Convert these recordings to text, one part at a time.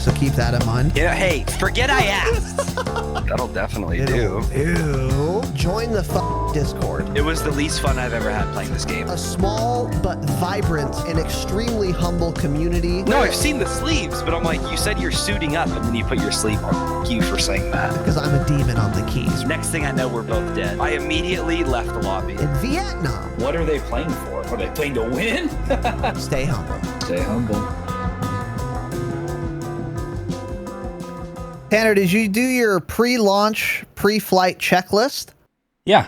so keep that in mind. Yeah, hey, forget I asked. That'll definitely do. Ew. Join the Discord. It was the least fun I've ever had playing this game. A small but vibrant and extremely humble community. No, I've seen the sleeves, but I'm like, you said you're suiting up, and then you put your sleeve on. Thank you for saying that. Because I'm a demon on the keys. Next thing I know, we're both dead. I immediately left the lobby. In Vietnam. What are they playing for? Are they playing to win? Stay humble. Stay humble. Tanner, did you do your pre-launch, pre-flight checklist? Yeah.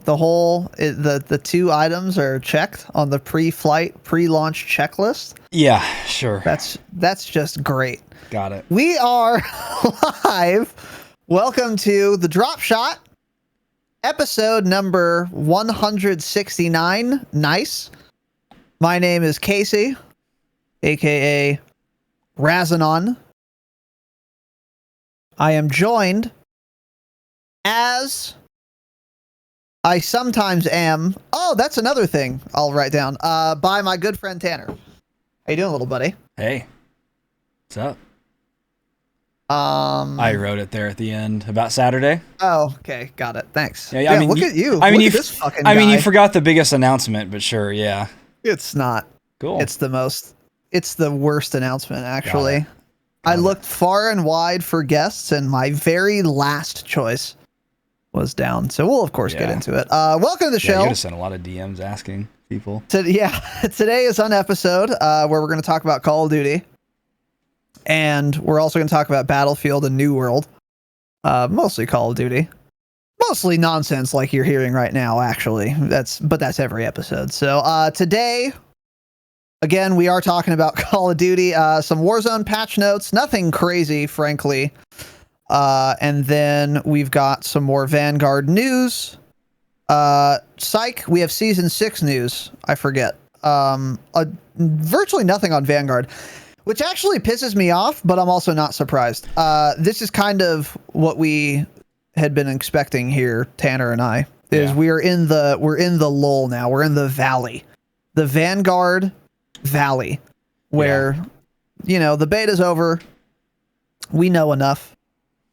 The 2 items are checked on the pre-flight, pre-launch checklist? Yeah, sure. That's just great. Got it. We are live. Welcome to the Dropshot, episode number 169. Nice. My name is Casey, aka Razinon. I am joined, as I sometimes am. Oh, that's another thing I'll write down. By my good friend Tanner. How you doing, little buddy? Hey. What's up? I I wrote it there at the end about Saturday. Oh, okay, got it. Thanks. Yeah, I mean, look at you. I mean, look at this fucking I mean, guy. you forgot the biggest announcement, but sure, yeah. It's not. Cool. It's the worst announcement, actually. I looked far and wide for guests, and my very last choice was down. So we'll, of course, get into it. Welcome to the Yeah, show. you just sent a lot of DMs asking people. Today is an episode where we're going to talk about Call of Duty. And we're also going to talk about Battlefield and New World. Mostly Call of Duty. Mostly nonsense like you're hearing right now, actually. That's every episode. So today, again, we are talking about Call of Duty. Some Warzone patch notes. Nothing crazy, frankly. And then we've got some more Vanguard news. Psych, we have Season 6 news. I forget. Virtually nothing on Vanguard, which actually pisses me off, but I'm also not surprised. This is kind of what we had been expecting here, Tanner and I. We're in the lull now. We're in the valley. The Vanguard Valley, where the beta's over. We know enough.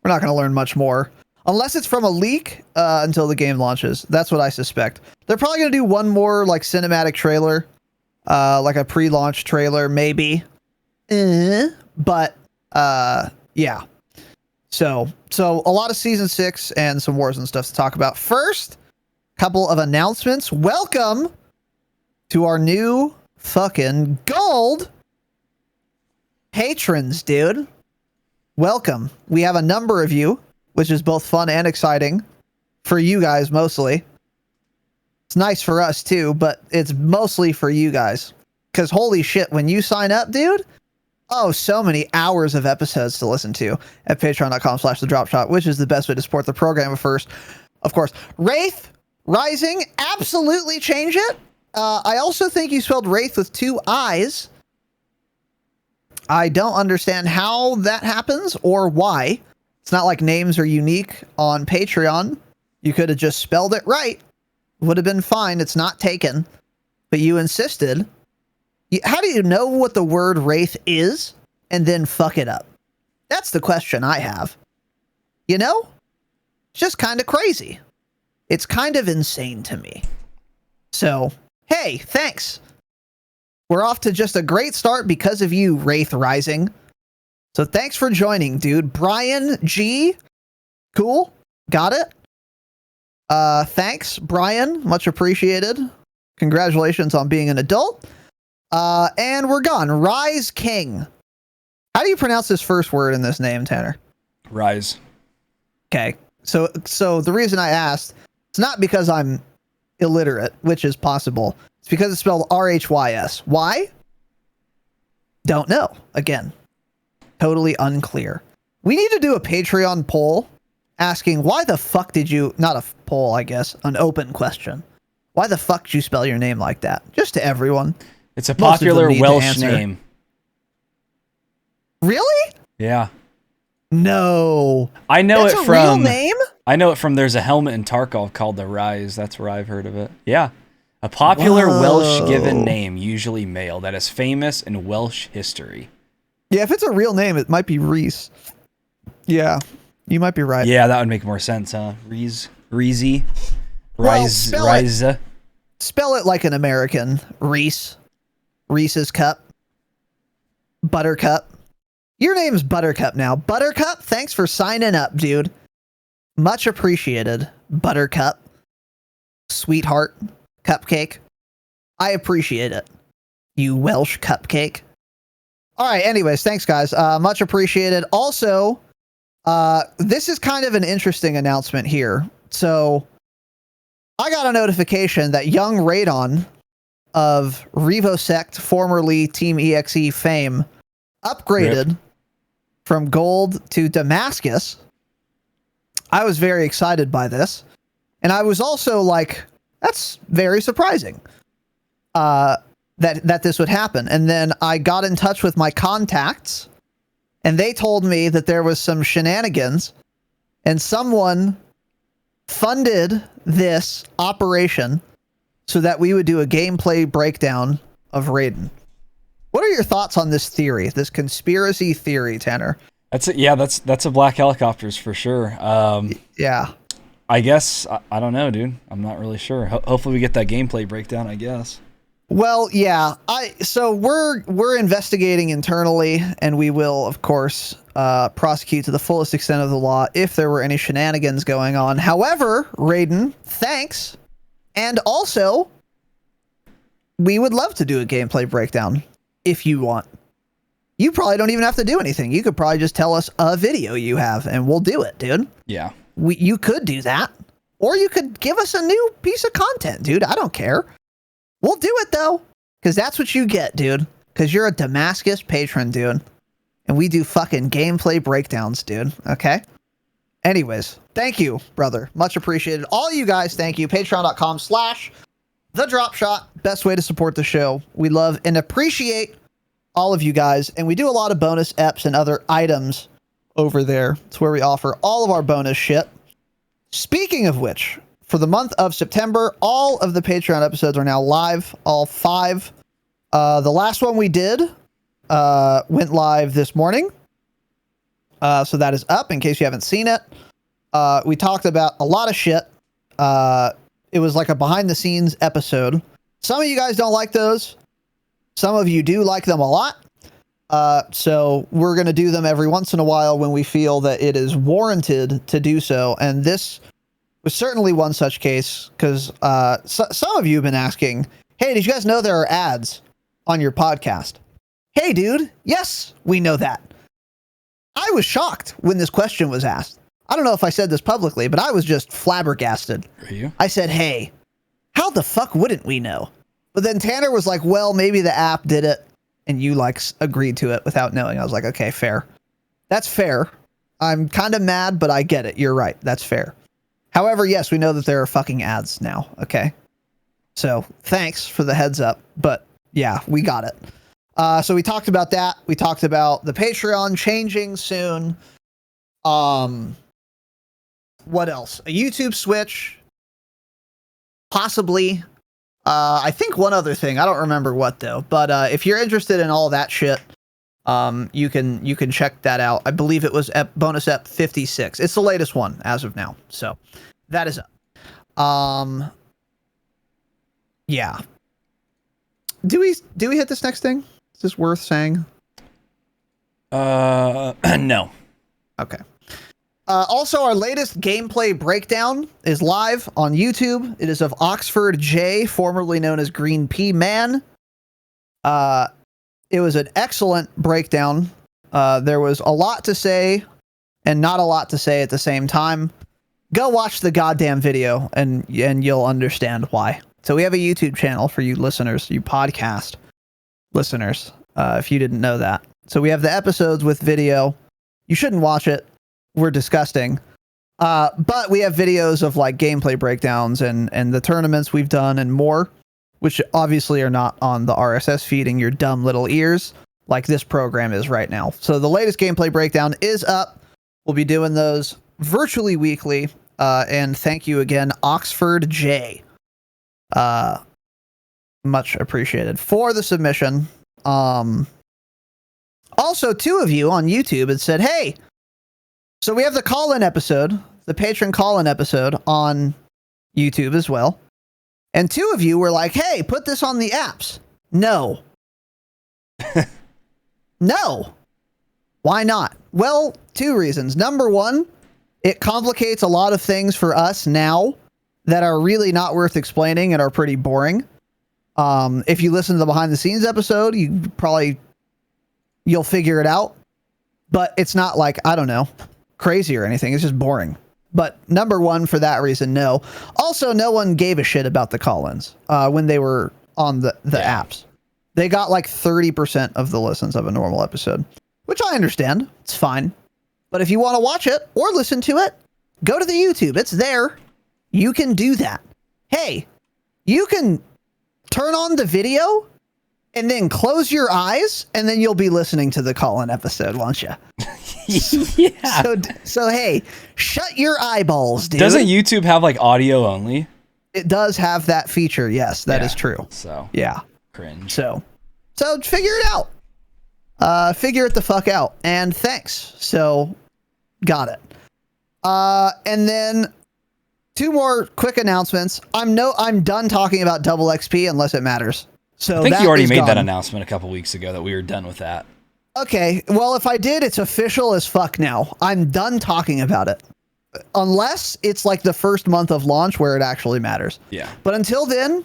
We're not going to learn much more unless it's from a leak until the game launches. That's what I suspect. They're probably going to do one more like cinematic trailer, like a pre-launch trailer, maybe. But yeah. So a lot of Season 6 and some Warzone stuff to talk about. First, couple of announcements. Welcome to our new fucking gold patrons, dude. Welcome. We have a number of you, which is both fun and exciting for you guys mostly. It's nice for us too, but it's mostly for you guys. Because holy shit, when you sign up, dude, oh, so many hours of episodes to listen to at patreon.com/thedropshot, which is the best way to support the program. But first, of course, Wraith Rising, absolutely change it. I also think you spelled Wraith with 2 I's. I don't understand how that happens or why. It's not like names are unique on Patreon. You could have just spelled it right. Would have been fine. It's not taken. But you insisted. How do you know what the word Wraith is and then fuck it up? That's the question I have. You know? It's just kind of crazy. It's kind of insane to me. So, hey, thanks. We're off to just a great start because of you, Wraith Rising. So thanks for joining, dude. Brian G. Cool. Got it. Thanks, Brian. Much appreciated. Congratulations on being an adult. And we're gone. Rise King. How do you pronounce this first word in this name, Tanner? Rise. Okay. So the reason I asked, it's not because I'm illiterate, which is possible. It's because it's spelled R-H-Y-S. Why? Don't know. Again, totally unclear. We need to do a Patreon poll asking why the fuck did you, not a poll, I guess, an open question. Why the fuck did you spell your name like that? Just to everyone. It's a popular Welsh name. Really? Yeah. No. I know That's it a from real name? I know it from there's a helmet in Tarkov called the Rise. That's where I've heard of it. Yeah. A popular Welsh given name, usually male, that is famous in Welsh history. Yeah, if it's a real name, it might be Reese. Yeah, you might be right. Yeah, that would make more sense, huh? Reezy. Well, Rise. Spell it like an American. Reese. Reese's Cup. Buttercup. Your name's Buttercup now. Buttercup, thanks for signing up, dude. Much appreciated, Buttercup. Sweetheart. Cupcake. I appreciate it. You Welsh cupcake. All right, anyways, thanks, guys. Much appreciated. Also, this is kind of an interesting announcement here. So, I got a notification that young Razinon of Revosect, formerly Team EXE fame, upgraded from gold to Damascus. I was very excited by this. And I was also like, that's very surprising that this would happen. And then I got in touch with my contacts, and they told me that there was some shenanigans, and someone funded this operation so that we would do a gameplay breakdown of Raiden. What are your thoughts on this theory, this conspiracy theory, Tanner? That's it. Yeah, that's a Black Helicopters for sure. Yeah. I guess I don't know, dude. I'm not really sure. Hopefully we get that gameplay breakdown, I guess. Well, yeah. So we're investigating internally, and we will, of course, prosecute to the fullest extent of the law if there were any shenanigans going on. However, Raiden, thanks. And also, we would love to do a gameplay breakdown if you want. You probably don't even have to do anything. You could probably just tell us a video you have, and we'll do it, dude. Yeah. You could do that. Or you could give us a new piece of content, dude. I don't care. We'll do it, though, because that's what you get, dude. Because you're a Damascus patron, dude. And we do fucking gameplay breakdowns, dude. Okay? Anyways, thank you, brother. Much appreciated. All you guys, thank you. Patreon.com/TheDropShot. Best way to support the show. We love and appreciate all of you guys. And we do a lot of bonus eps and other items over there. It's where we offer all of our bonus shit. Speaking of which, for the month of September, all of the Patreon episodes are now live, all 5. The last one we did went live this morning. So that is up in case you haven't seen it. We talked about a lot of shit. It was like a behind the scenes episode. Some of you guys don't like those. Some of you do like them a lot. So we're going to do them every once in a while when we feel that it is warranted to do so. And this was certainly one such case, because some of you have been asking, hey, did you guys know there are ads on your podcast? Hey, dude. Yes, we know that. I was shocked when this question was asked. I don't know if I said this publicly, but I was just flabbergasted. Are you? I said, hey, how the fuck wouldn't we know? But then Tanner was like, well, maybe the app did it, and you like agreed to it without knowing. I was like, okay, fair. That's fair. I'm kind of mad, but I get it. You're right. That's fair. However, yes, we know that there are fucking ads now. Okay. So thanks for the heads up, but yeah, we got it. So we talked about that. We talked about the Patreon changing soon. What else? A YouTube switch. Possibly. I think one other thing. I don't remember what though. But if you're interested in all that shit, you can check that out. I believe it was bonus ep 56. It's the latest one as of now. So that is up. Yeah. Do we hit this next thing? Is this worth saying? No. Okay. Also, our latest gameplay breakdown is live on YouTube. It is of Oxford J, formerly known as Green Pea Man. It was an excellent breakdown. There was a lot to say and not a lot to say at the same time. Go watch the goddamn video and you'll understand why. So we have a YouTube channel for you listeners, you podcast listeners, if you didn't know that. So we have the episodes with video. You shouldn't watch it. We're disgusting. But we have videos of like gameplay breakdowns and the tournaments we've done and more, which obviously are not on the RSS feed in your dumb little ears like this program is right now. So the latest gameplay breakdown is up. We'll be doing those virtually weekly. And thank you again, Oxford J. Much appreciated for the submission. Also, also 2 of you on YouTube had said, hey, so we have the call-in episode, the patron call-in episode on YouTube as well. And 2 of you were like, hey, put this on the apps. No. No. Why not? Well, 2 reasons. Number 1, it complicates a lot of things for us now that are really not worth explaining and are pretty boring. If you listen to the behind the scenes episode, you'll figure it out, but it's not like, I don't know, crazy or anything. It's just boring. But number 1, for that reason, no. Also, no one gave a shit about the call-ins when they were on the apps. They got like 30% of the listens of a normal episode, which I understand. It's fine. But if you want to watch it or listen to it, go to the YouTube. It's there. You can do that. Hey, you can turn on the video and then close your eyes, and then you'll be listening to the call-in episode, won't you? Yeah. So hey, shut your eyeballs, dude. Doesn't YouTube have like audio only? It does have that feature. Yes, that is true. So yeah, cringe. So figure it out. Figure it the fuck out. And thanks. So got it. And then 2 more quick announcements. I'm done talking about double XP unless it matters. So I think you already made gone. that announcement a couple weeks ago that we were done with that. Okay, well, if I did, it's official as fuck now. I'm done talking about it. Unless it's like the first month of launch where it actually matters. Yeah. But until then,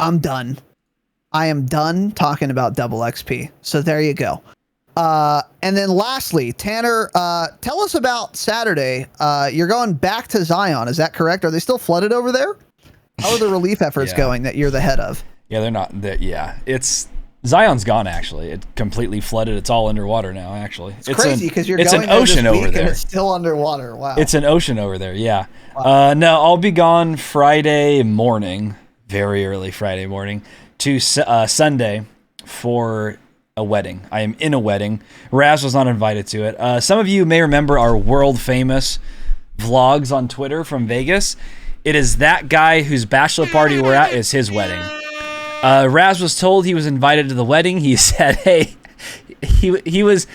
I'm done. I am done talking about double XP. So there you go. And then lastly, Tanner, tell us about Saturday. You're going back to Zion. Is that correct? Are they still flooded over there? How are the relief efforts going that you're the head of? Yeah, they're not. It's Zion's gone. Actually, it completely flooded. It's all underwater now. Actually, it's crazy because it's an ocean over there. It's still underwater. Wow. It's an ocean over there. Yeah. Wow. No, I'll be gone Friday morning, very early Friday morning, to Sunday for a wedding. I am in a wedding. Raz was not invited to it. Some of you may remember our world famous vlogs on Twitter from Vegas. It is that guy whose bachelor party we're at is his wedding. Raz was told he was invited to the wedding. He said, hey, he was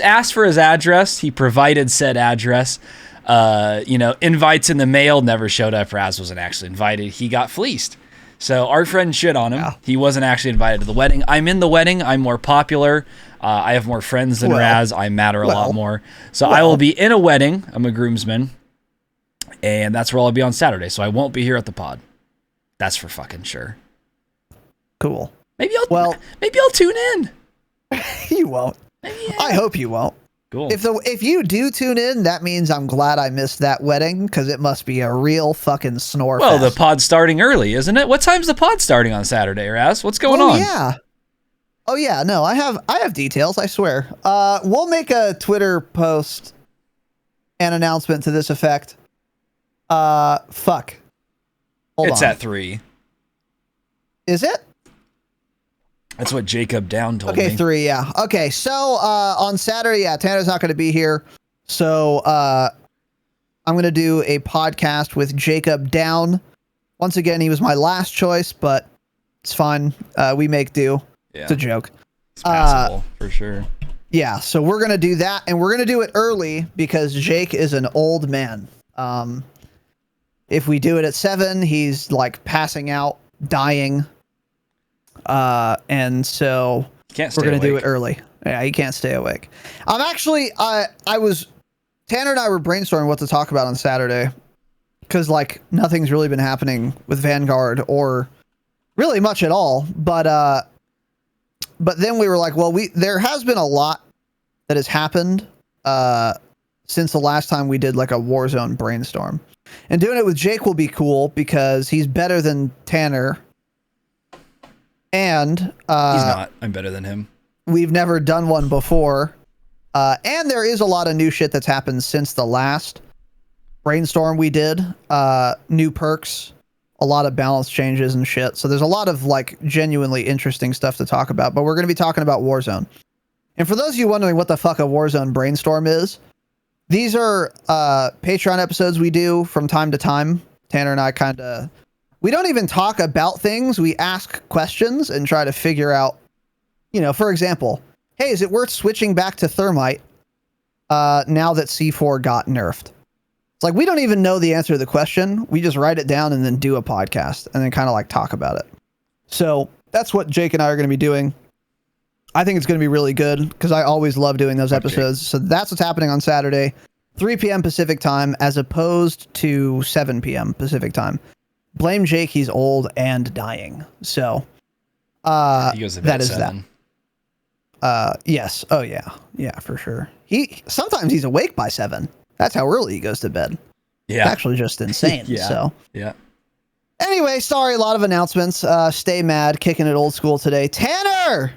asked for his address. He provided said address. Invites in the mail, never showed up. Raz wasn't actually invited. He got fleeced. So our friend shit on him. Yeah. He wasn't actually invited to the wedding. I'm in the wedding. I'm more popular. I have more friends than Raz. I matter a lot more. So I will be in a wedding. I'm a groomsman. And that's where I'll be on Saturday. So I won't be here at the pod. That's for fucking sure. Cool. Maybe I'll tune in. You won't. I hope you won't. Cool. If you do tune in, that means I'm glad I missed that wedding because it must be a real fucking snore Well, fest. the pod's starting early, isn't it? What time's the pod starting on Saturday, Raz? What's going on? Yeah. Oh yeah. No, I have details. I swear. We'll make a Twitter post, an announcement to this effect. Fuck. Hold on. At 3. Is it? That's what Jacob Down told me. Okay, 3, yeah. Okay, so on Saturday, Tanner's not going to be here. So I'm going to do a podcast with Jacob Down. Once again, he was my last choice, but it's fine. We make do. Yeah. It's a joke. It's passable, for sure. Yeah, so we're going to do that, and we're going to do it early because Jake is an old man. If we do it at 7, he's like passing out, dying. And so we're going to do it early. Yeah, he can't stay awake. I'm actually, Tanner and I were brainstorming what to talk about on Saturday because like nothing's really been happening with Vanguard or really much at all. But then we were like, well, there has been a lot that has happened, since the last time we did like a Warzone brainstorm, and doing it with Jake will be cool because he's better than Tanner. And he's not. I'm better than him. We've never done one before. And there is a lot of new shit that's happened since the last brainstorm we did. New perks, a lot of balance changes and shit. So there's a lot of like genuinely interesting stuff to talk about, but we're going to be talking about Warzone. And for those of you wondering what the fuck a Warzone brainstorm is, these are Patreon episodes we do from time to time. Tanner and I we don't even talk about things. We ask questions and try to figure out, for example, hey, is it worth switching back to Thermite now that C4 got nerfed? It's like, we don't even know the answer to the question. We just write it down and then do a podcast and then kind of like talk about it. So that's what Jake and I are going to be doing. I think it's going to be really good because I always love doing those episodes. So that's what's happening on Saturday, 3 p.m. Pacific time, as opposed to 7 p.m. Pacific time. Blame Jake, he's old and dying. So he goes to bed that is 7. that. Yes. Oh yeah. Yeah, for sure. Sometimes he's awake by 7. That's how early he goes to bed. Yeah. It's actually just insane. Yeah. So Yeah. anyway, sorry, a lot of announcements. Stay mad, kicking it old school today. Tanner,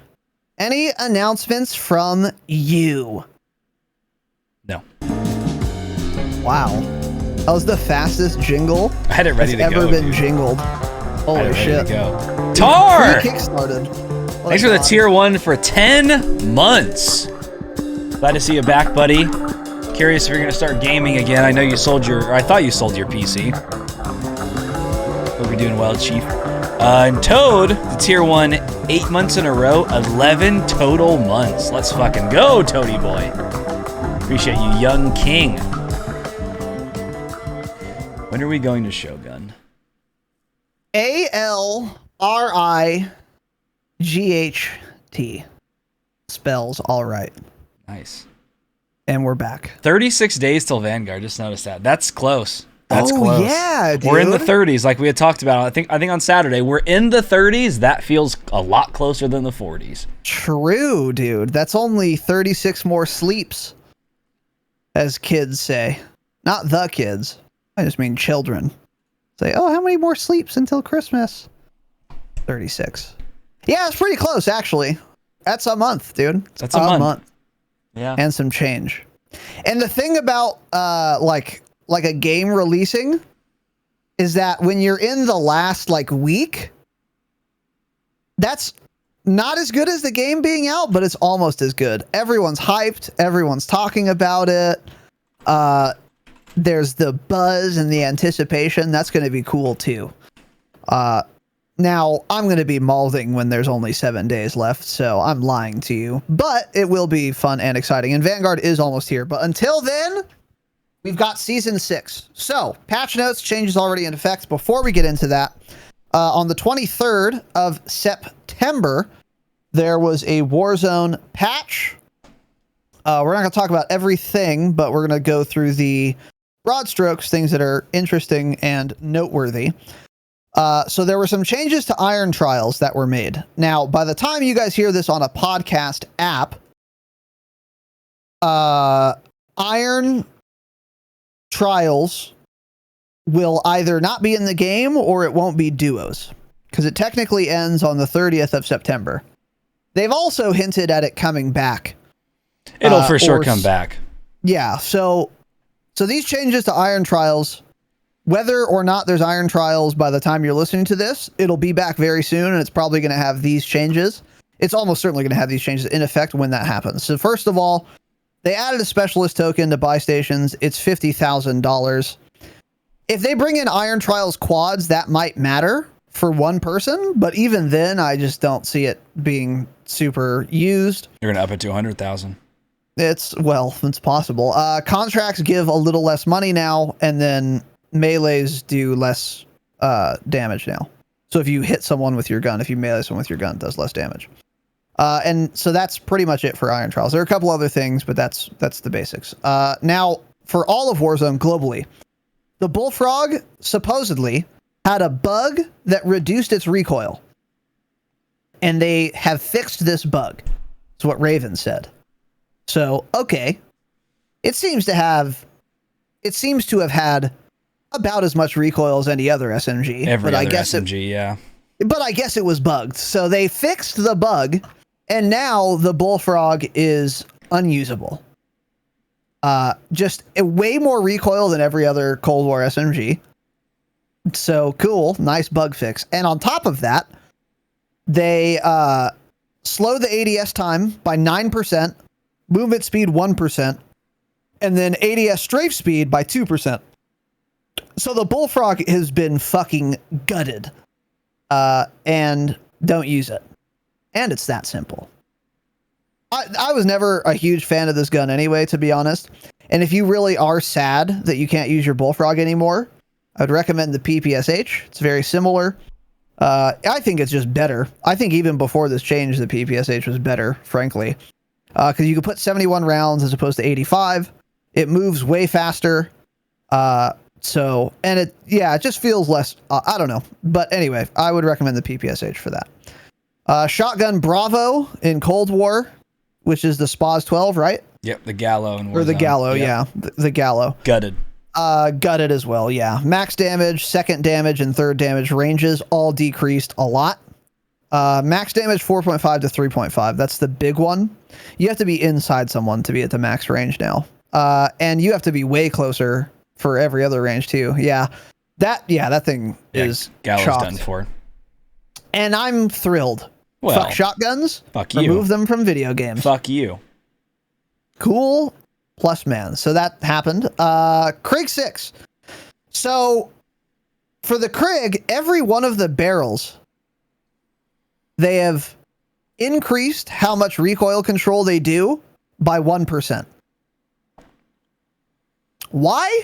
any announcements from you? No. Wow. That was the fastest jingle I had it ready to ever go. been Dude. jingled. Holy shit. Tar! Kickstarted. Thanks for the tier 1 for 10 months. Glad to see you back, buddy. Curious if you're going to start gaming again. I know you sold your, or I thought you sold your PC. Hope you're doing well, Chief. And Toad, the tier 1, 8 months in a row, 11 total months. Let's fucking go, Toady boy. Appreciate you, young king. When are we going to Shogun? ALRIGHT. Spells all right. Nice. And we're back. 36 days till Vanguard. Just noticed that. That's close. That's Oh, close. yeah, dude. We're in the 30s, like we had talked about. I think on Saturday, we're in the 30s. That feels a lot closer than the 40s. True, dude. That's only 36 more sleeps, as kids say. Not the kids. I just mean children. Say, oh, how many more sleeps until Christmas? 36. Yeah, it's pretty close, actually. That's a month, dude. That's a month. Yeah. And some change. And the thing about like a game releasing is that when you're in the last like week, that's not as good as the game being out, but it's almost as good. Everyone's hyped, everyone's talking about it. There's the buzz and the anticipation. That's going to be cool too. Now, I'm going to be malding when there's only 7 days left, so I'm lying to you. But it will be fun and exciting. And Vanguard is almost here. But until then, we've got Season 6. So, patch notes, changes already in effect. Before we get into that, on the 23rd of September, there was a Warzone patch. We're not going to talk about everything, but we're going to go through the broad strokes, things that are interesting and noteworthy. So there were some changes to Iron Trials that were made. Now, by the time you guys hear this on a podcast app, Iron Trials will either not be in the game or it won't be duos, because it technically ends on the 30th of September. They've also hinted at it coming back. It'll for sure come back. Yeah, so these changes to Iron Trials, whether or not there's Iron Trials by the time you're listening to this, it'll be back very soon, and it's probably going to have these changes. It's almost certainly going to have these changes in effect when that happens. So first of all, they added a specialist token to buy stations. It's $50,000. If they bring in Iron Trials quads, that might matter for one person, but even then, I just don't see it being super used. You're going to up it to 100,000. It's possible. Contracts give a little less money now, and then melees do less damage now. So if you hit someone with your gun, if you melee someone with your gun, it does less damage. And so that's pretty much it for Iron Trials. There are a couple other things, but that's the basics. Now, for all of Warzone globally, the Bullfrog supposedly had a bug that reduced its recoil. And they have fixed this bug. That's what Raven said. So, okay. It seems to have had about as much recoil as any other SMG. But I guess it was bugged. So they fixed the bug, and now the Bullfrog is unusable. Just way more recoil than every other Cold War SMG. So cool, nice bug fix. And on top of that, they slow the ADS time by 9%, movement speed 1%, and then ADS strafe speed by 2%. So the Bullfrog has been fucking gutted. And don't use it. And it's that simple. I was never a huge fan of this gun anyway, to be honest. And if you really are sad that you can't use your Bullfrog anymore, I would recommend the PPSH. It's very similar. I think it's just better. I think even before this change, the PPSH was better, frankly. Because you can put 71 rounds as opposed to 85. It moves way faster. And it just feels less, I don't know. But anyway, I would recommend the PPSH for that. Shotgun Bravo in Cold War, which is the SPAS 12, right? Yep, the Gallo and Or the Warzone. Gallo, Yep. yeah. The Gallo. Gutted. Gutted as well, yeah. Max damage, second damage, and third damage ranges all decreased a lot. Max damage 4.5 to 3.5. That's the big one. You have to be inside someone to be at the max range now. And you have to be way closer for every other range too. Yeah. That thing is Gallo's chalked. done for. And I'm thrilled. Well, fuck shotguns. Fuck you. Remove them from video games. Fuck you. Cool plus man. So that happened. Krig 6. So for the Krig, every one of the barrels, they have increased how much recoil control they do by 1%. Why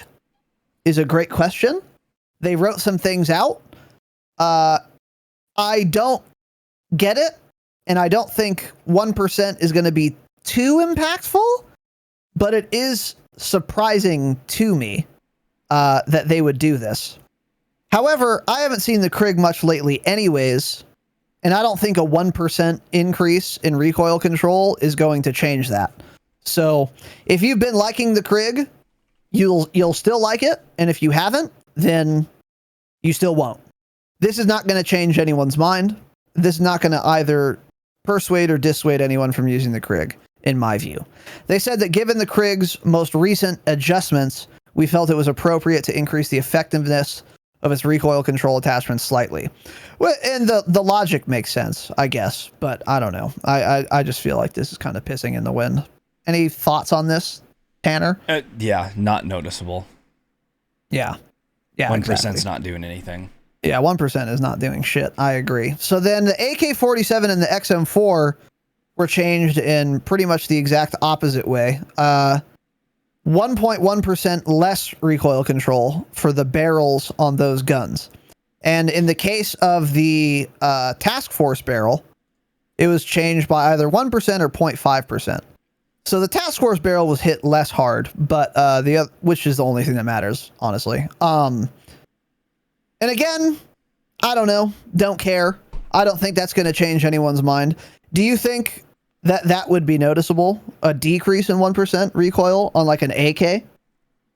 is a great question. They wrote some things out. I don't get it, and I don't think 1% is going to be too impactful, but it is surprising to me that they would do this. However, I haven't seen the Krig much lately anyways, and I don't think a 1% increase in recoil control is going to change that. So if you've been liking the Krig, you'll still like it, and if you haven't, then you still won't. This is not going to change anyone's mind. This is not going to either persuade or dissuade anyone from using the Krig, in my view. They said that given the Krig's most recent adjustments, we felt it was appropriate to increase the effectiveness of its recoil control attachment slightly. Well, and the logic makes sense, I guess, but I don't know. I just feel like this is kind of pissing in the wind. Any thoughts on this, Tanner? Yeah, not noticeable. Yeah. 1%'s Exactly. not doing anything. Yeah, 1% is not doing shit. I agree. So then the AK-47 and the XM4 were changed in pretty much the exact opposite way. 1.1% less recoil control for the barrels on those guns. And in the case of the Task Force barrel, it was changed by either 1% or 0.5%. So the Task Force barrel was hit less hard, but which is the only thing that matters, honestly. And again, I don't know. Don't care. I don't think that's going to change anyone's mind. Do you think that would be noticeable? A decrease in 1% recoil on like an AK?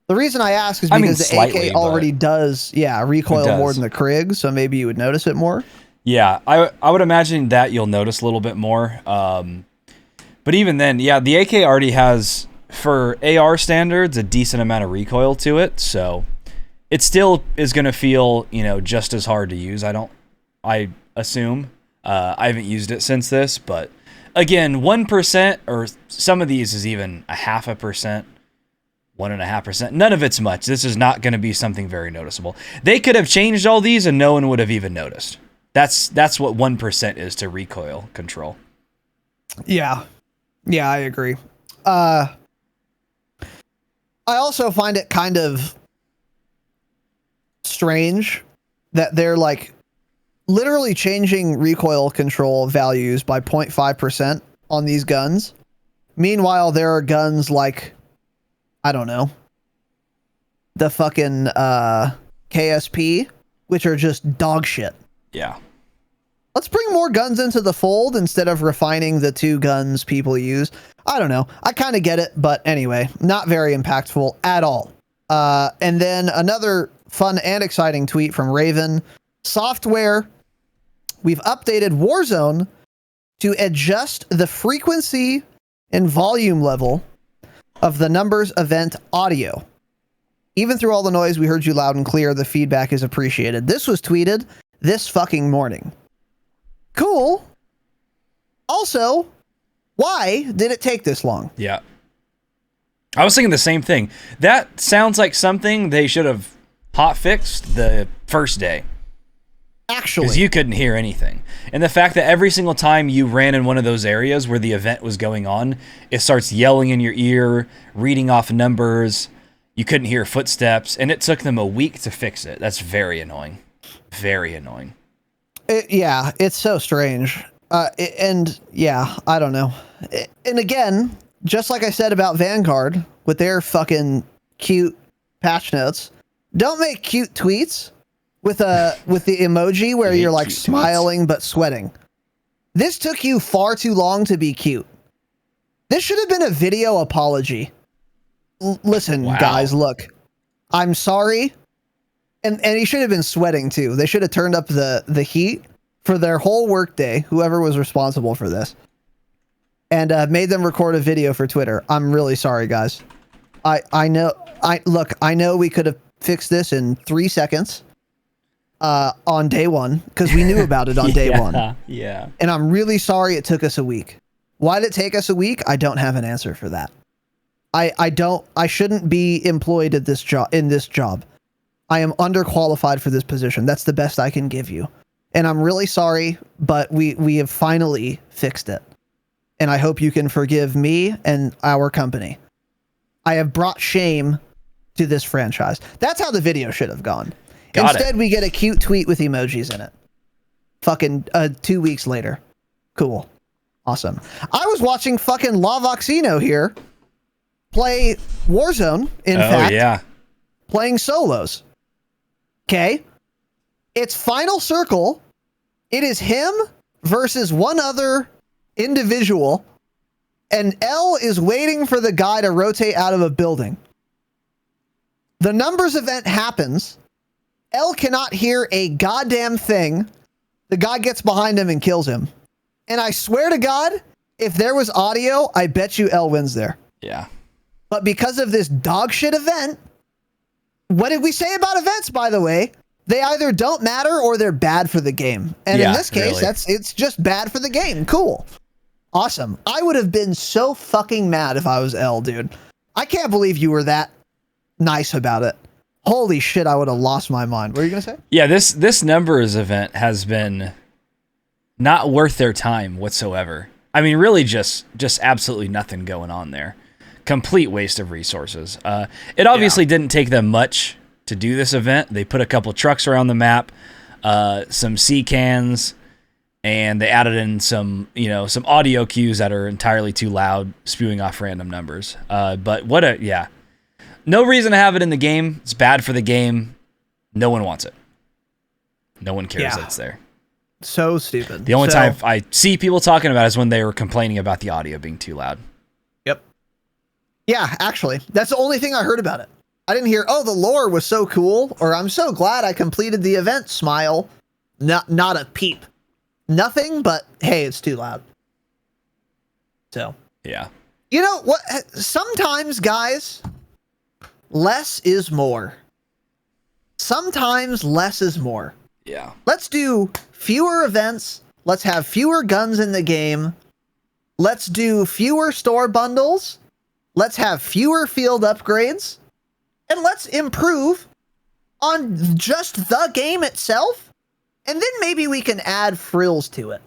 The reason I ask is because the slightly, AK already does, recoil more than the Krig, so maybe you would notice it more. Yeah, I would imagine that you'll notice a little bit more. But even then, yeah, the AK already has, for AR standards, a decent amount of recoil to it, so it still is going to feel, just as hard to use. I assume. I haven't used it since this, but again, 1%, or some of these is even 0.5%, 1.5%. None of it's much. This is not going to be something very noticeable. They could have changed all these and no one would have even noticed. That's what 1% is to recoil control. Yeah. Yeah, I agree. I also find it kind of strange that they're like literally changing recoil control values by 0.5% on these guns. Meanwhile, there are guns like, I don't know, the fucking KSP, which are just dog shit. Yeah. Let's bring more guns into the fold instead of refining the two guns people use. I don't know. I kind of get it, but anyway, not very impactful at all. And then another fun and exciting tweet from Raven. Software. We've updated Warzone to adjust the frequency and volume level of the numbers event audio. Even through all the noise, we heard you loud and clear. The feedback is appreciated. This was tweeted this fucking morning. Cool. Also, why did it take this long? Yeah. I was thinking the same thing. That sounds like something they should have hot fixed the first day. Actually, because you couldn't hear anything. And the fact that every single time you ran in one of those areas where the event was going on, it starts yelling in your ear, reading off numbers. You couldn't hear footsteps, and it took them a week to fix it. That's very annoying. Very annoying. Yeah, it's so strange. And yeah, I don't know. And again, just like I said about Vanguard with their fucking cute patch notes, don't make cute tweets with the emoji where you're like smiling but sweating. This took you far too long to be cute. This should have been a video apology. Listen, guys, look. I'm sorry. And he should have been sweating too. They should have turned up the heat for their whole workday, whoever was responsible for this, and made them record a video for Twitter. I'm really sorry, guys. I know we could have fixed this in 3 seconds on day one because we knew about it on day one. Yeah. And I'm really sorry it took us a week. Why did it take us a week? I don't have an answer for that. I shouldn't be employed at this job. I am underqualified for this position. That's the best I can give you. And I'm really sorry, but we have finally fixed it. And I hope you can forgive me and our company. I have brought shame to this franchise. That's how the video should have gone. Instead, we get a cute tweet with emojis in it. Fucking 2 weeks later. Cool. Awesome. I was watching fucking Lavoxino here play Warzone, in fact. Yeah. Playing solos. Okay? It's final circle. It is him versus one other individual, and L is waiting for the guy to rotate out of a building. The numbers event happens. L cannot hear a goddamn thing. The guy gets behind him and kills him. And I swear to God, if there was audio, I bet you L wins there. Yeah. But because of this dog shit event, what did we say about events, by the way? They either don't matter or they're bad for the game. And in this case, it's just bad for the game. Cool. Awesome. I would have been so fucking mad if I was L, dude. I can't believe you were that nice about it. Holy shit, I would have lost my mind. What are you going to say? Yeah, this numbers event has been not worth their time whatsoever. I mean, really just absolutely nothing going on there. Complete waste of resources. It obviously didn't take them much to do this event. They put a couple trucks around the map, some sea cans, and they added in some audio cues that are entirely too loud, spewing off random numbers. But no reason to have it in the game. It's bad for the game. No one wants it. No one cares that it's there. So stupid. The only time I see people talking about it is when they were complaining about the audio being too loud. Yep. Yeah, actually, that's the only thing I heard about it. I didn't hear, oh, the lore was so cool, or I'm so glad I completed the event, smile. Not a peep. Nothing, but hey, it's too loud. So. Yeah. You know what? Sometimes, guys, less is more. Sometimes less is more. Yeah. Let's do fewer events. Let's have fewer guns in the game. Let's do fewer store bundles. Let's have fewer field upgrades. And let's improve on just the game itself. And then maybe we can add frills to it.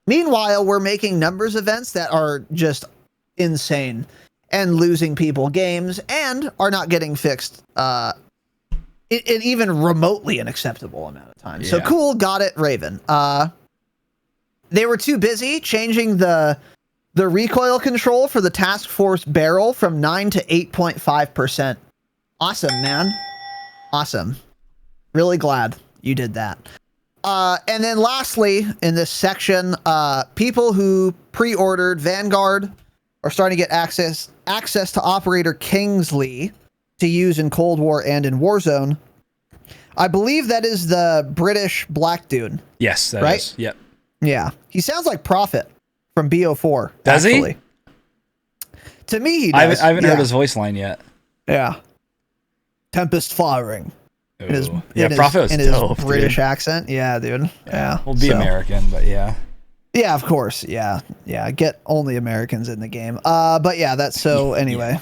Meanwhile, we're making numbers events that are just insane and losing people games and are not getting fixed in even remotely an acceptable amount of time. So cool, got it, Raven. They were too busy changing the recoil control for the Task Force barrel from 9 to 8.5%. Awesome, man. Awesome. Really glad you did that. And then lastly, in this section, people who pre-ordered Vanguard are starting to get access to Operator Kingsley to use in Cold War and in Warzone. I believe that is the British black dude. Yes, that right? is. Yep. Yeah. He sounds like Prophet from BO4. Does actually. He? To me, he does. I haven't heard his voice line yet. Yeah. Tempest firing. In his Prophet was dope, British dude. accent. Yeah, dude. Yeah. We'll be American, but yeah. Yeah, of course. Yeah. Yeah. Get only Americans in the game. But yeah, that's so anyway. Yeah.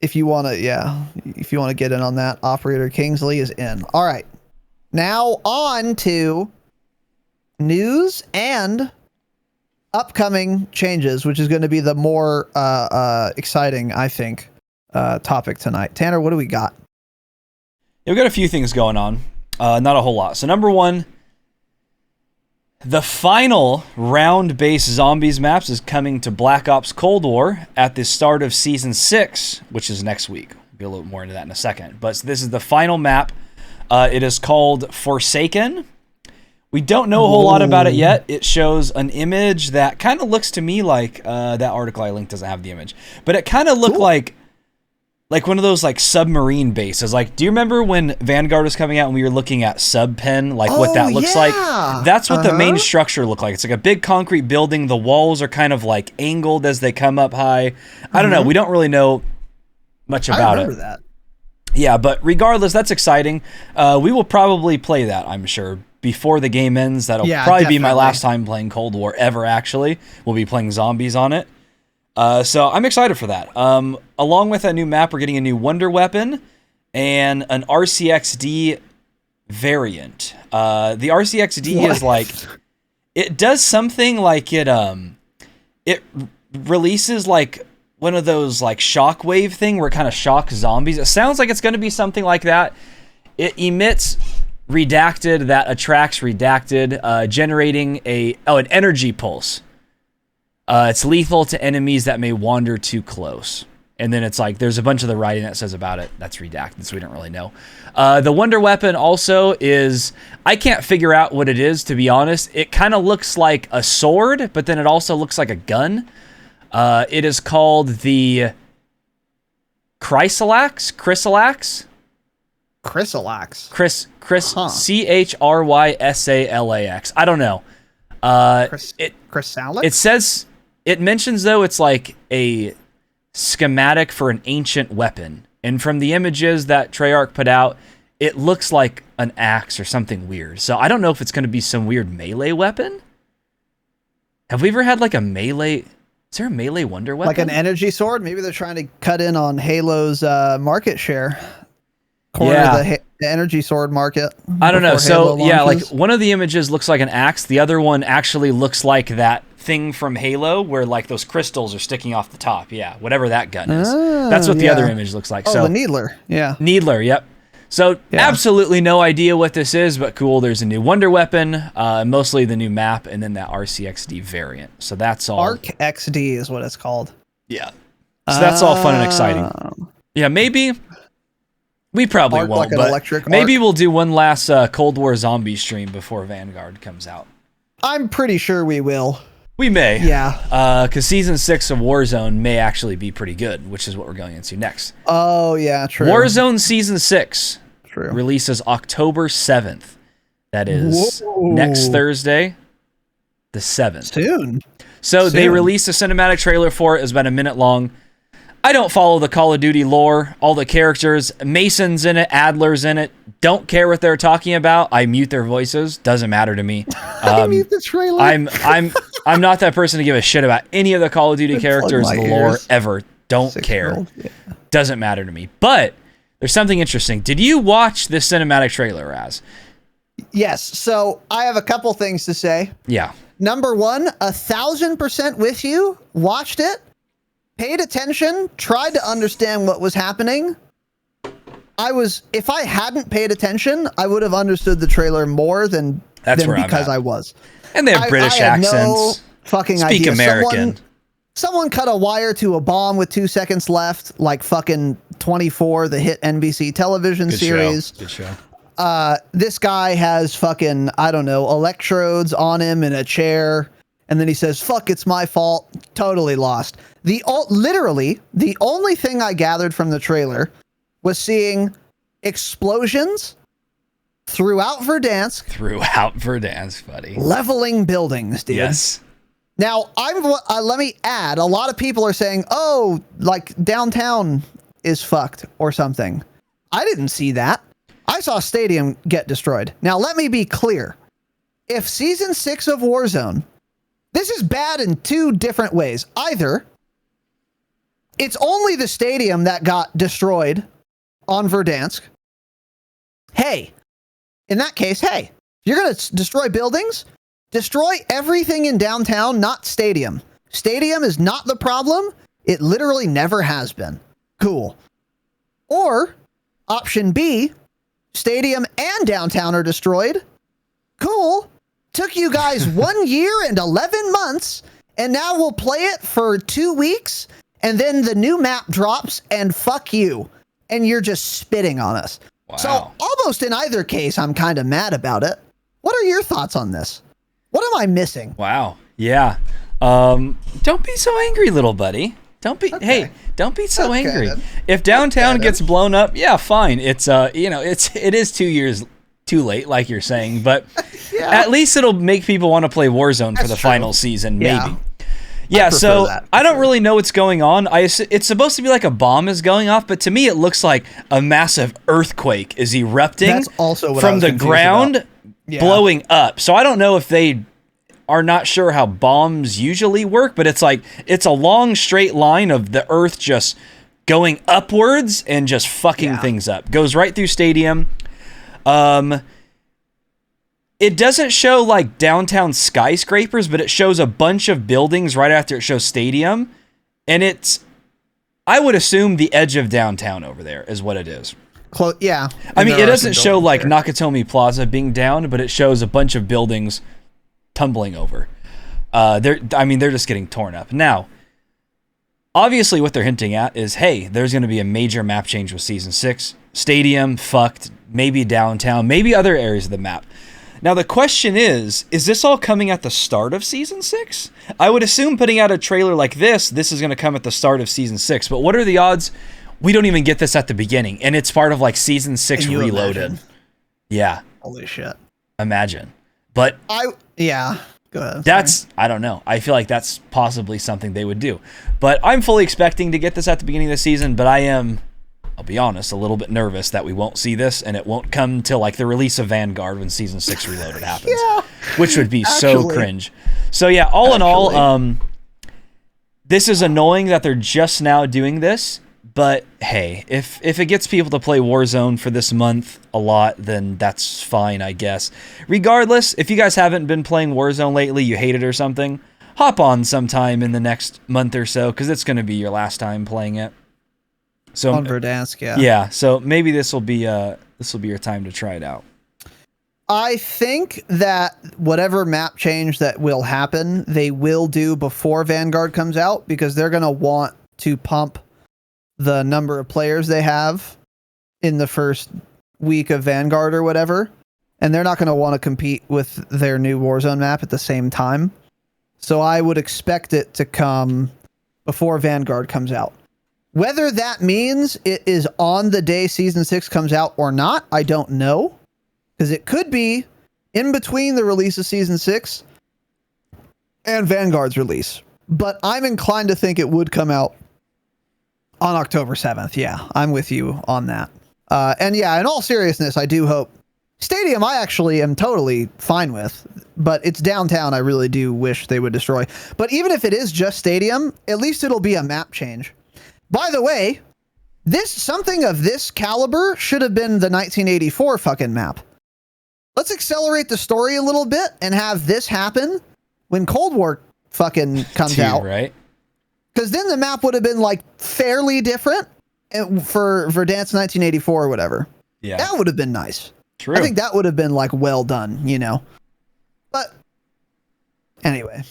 If you want to get in on that, Operator Kingsley is in. All right. Now on to news and upcoming changes, which is going to be the more exciting, I think, topic tonight. Tanner, what do we got? Yeah, we've got a few things going on. Not a whole lot. So number one, the final round-based zombies maps is coming to Black Ops Cold War at the start of Season 6, which is next week. We'll be a little more into that in a second. But this is the final map. It is called Forsaken. We don't know a whole lot about it yet. It shows an image that kind of looks to me like that article I linked doesn't have the image, but it kind of looked like one of those like submarine bases. Like, do you remember when Vanguard was coming out and we were looking at Subpen, like what that looks like? That's what the main structure looked like. It's like a big concrete building. The walls are kind of like angled as they come up high. I don't know. We don't really know much about it. That. Yeah, but regardless, that's exciting. We will probably play that, I'm sure, before the game ends. That'll probably be my last time playing Cold War ever, actually. We'll be playing zombies on it. So I'm excited for that. Along with that new map, we're getting a new Wonder Weapon and an RCXD variant. The RCXD is like, it does something like it releases like one of those like shockwave thing where it kind of shocks zombies. It sounds like it's going to be something like that. It emits redacted that attracts redacted, generating an energy pulse. It's lethal to enemies that may wander too close. And then it's like, there's a bunch of the writing that says about it that's redacted, so we don't really know. The Wonder Weapon also is, I can't figure out what it is, to be honest. It kind of looks like a sword, but then it also looks like a gun. It is called the Chrysalax? Chrysalax. I don't know. It says, it mentions though it's like a schematic for an ancient weapon. And from the images that Treyarch put out, it looks like an axe or something weird. So I don't know if it's going to be some weird melee weapon. Have we ever had like a melee? Is there a melee wonder weapon? Like an energy sword? Maybe they're trying to cut in on Halo's market share. The energy sword market. I don't know. So yeah, like one of the images looks like an axe. The other one actually looks like that thing from Halo where like those crystals are sticking off the top. Yeah, whatever that gun is. That's what the other image looks like. So the Needler. Yeah. Needler. Yep. So absolutely no idea what this is, but cool. There's a new Wonder Weapon, mostly the new map, and then that RCXD variant. So that's all. Arc XD is what it's called. Yeah. So that's all fun and exciting. Yeah, maybe. We probably won't, like but maybe we'll do one last Cold War zombie stream before Vanguard comes out. I'm pretty sure we will. We may. Yeah. Because Season 6 of Warzone may actually be pretty good, which is what we're going into next. Oh, yeah, true. Warzone Season 6 releases October 7th. That is next Thursday, the 7th. Soon. So they released a cinematic trailer for it. It's about a minute long. I don't follow the Call of Duty lore. All the characters, Mason's in it, Adler's in it. Don't care what they're talking about. I mute their voices. Doesn't matter to me. I mute the trailer. I'm not that person to give a shit about any of the Call of Duty characters, the lore ever. Don't care. Yeah. Doesn't matter to me. But there's something interesting. Did you watch this cinematic trailer, Raz? Yes. So I have a couple things to say. Yeah. Number one, 1,000% with you. Watched it. Paid attention, tried to understand what was happening. If I hadn't paid attention, I would have understood the trailer more than because I was. And they have British accents. No fucking Speak idea. American. Someone cut a wire to a bomb with 2 seconds left, like fucking 24, the hit NBC television series. Good show. This guy has fucking, I don't know, electrodes on him in a chair. And then he says, fuck, it's my fault. Totally lost. Literally, the only thing I gathered from the trailer was seeing explosions throughout Verdansk. Throughout Verdansk, buddy. Leveling buildings, dude. Yes. Now, let me add, a lot of people are saying, oh, like downtown is fucked or something. I didn't see that. I saw a stadium get destroyed. Now, let me be clear. If Season 6 of Warzone, this is bad in two different ways. Either it's only the stadium that got destroyed on Verdansk. Hey, in that case, hey, if you're going to destroy buildings, destroy everything in downtown, not Stadium. Stadium is not the problem. It literally never has been. Cool. Or option B, Stadium and downtown are destroyed. Cool. Took you guys 1 year and 11 months, and now we'll play it for 2 weeks, and then the new map drops, and fuck you. And you're just spitting on us. Wow. So almost in either case, I'm kind of mad about it. What are your thoughts on this? What am I missing? Wow. Yeah. Don't be so angry, little buddy. Don't be. Okay. Hey, don't be so angry. Then. If downtown Okay, gets blown up, yeah, fine. It's it is 2 years too late, like you're saying, but Yeah. at least it'll make people want to play Warzone for That's the true. final season, Yeah. maybe. Yeah, prefer so that, for I don't sure. really know what's going on. It's supposed to be like a bomb is going off, but to me it looks like a massive earthquake is erupting That's also what I from was the confused ground about. Yeah. blowing up. So I don't know if they are not sure how bombs usually work, but it's like it's a long straight line of the earth just going upwards and just fucking Yeah. things up. Goes right through Stadium. It doesn't show like downtown skyscrapers, but it shows a bunch of buildings right after it shows Stadium. And it's, I would assume, the edge of downtown over there is what it is. Yeah. I mean, There it are doesn't some show like buildings Nakatomi Plaza being down, but it shows a bunch of buildings tumbling over. They're just getting torn up. Now, obviously what they're hinting at is, hey, there's going to be a major map change with Season 6. Stadium, fucked, maybe downtown, maybe other areas of the map. Now, the question is this all coming at the start of Season 6? I would assume putting out a trailer like this is going to come at the start of Season 6. But what are the odds we don't even get this at the beginning? And it's part of like Season 6 Can you Reloaded. imagine? Yeah, Holy shit. imagine. But Yeah. Go ahead. that's, I don't know. I feel like that's possibly something they would do. But I'm fully expecting to get this at the beginning of the season, but I am, I'll be honest, a little bit nervous that we won't see this and it won't come till like the release of Vanguard when Season 6 Reloaded happens. Yeah. Which would be so Actually. cringe. So yeah, all in all, this is annoying that they're just now doing this, but hey, if it gets people to play Warzone for this month a lot, then that's fine, I guess. Regardless, if you guys haven't been playing Warzone lately, you hate it or something, hop on sometime in the next month or so, because it's going to be your last time playing it. So On Verdansk, yeah. yeah, so maybe this will be your time to try it out. I think that whatever map change that will happen, they will do before Vanguard comes out, because they're going to want to pump the number of players they have in the first week of Vanguard or whatever. And they're not going to want to compete with their new Warzone map at the same time. So I would expect it to come before Vanguard comes out. Whether that means it is on the day Season 6 comes out or not, I don't know. Because it could be in between the release of Season 6 and Vanguard's release. But I'm inclined to think it would come out on October 7th. Yeah, I'm with you on that. And yeah, in all seriousness, I do hope Stadium I actually am totally fine with, but it's downtown I really do wish they would destroy. But even if it is just Stadium, at least it'll be a map change. By the way, something of this caliber should have been the 1984 fucking map. Let's accelerate the story a little bit and have this happen when Cold War fucking comes out. Right? Because then the map would have been like fairly different for Verdansk 1984 or whatever. Yeah. That would have been nice. True. I think that would have been like well done, you know. But anyway.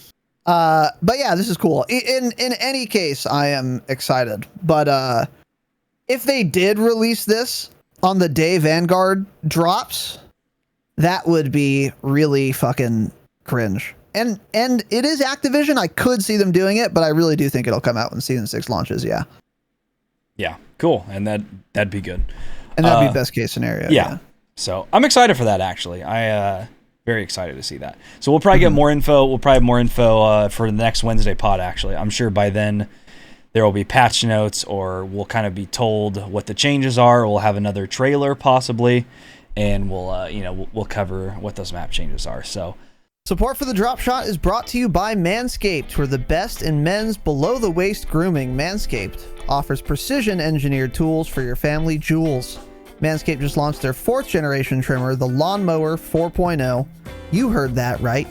But yeah, this is cool. In any case, I am excited. But if they did release this on the day Vanguard drops, that would be really fucking cringe. And it is Activision. I could see them doing it, but I really do think it'll come out when Season 6 launches. Yeah. Yeah. Cool. And that'd be good. And that'd be best case scenario. Yeah. So I'm excited for that, actually. Very excited to see that. So we'll probably get more info. We'll probably have more info for the next Wednesday pod, actually. I'm sure by then there will be patch notes, or we'll kind of be told what the changes are. We'll have another trailer possibly, and we'll cover what those map changes are. So support for the Dropshot is brought to you by MANSCAPED, where the best in men's below-the-waist grooming. MANSCAPED offers precision-engineered tools for your family jewels. Manscaped just launched their 4th generation trimmer, the Lawnmower 4.0. You heard that right.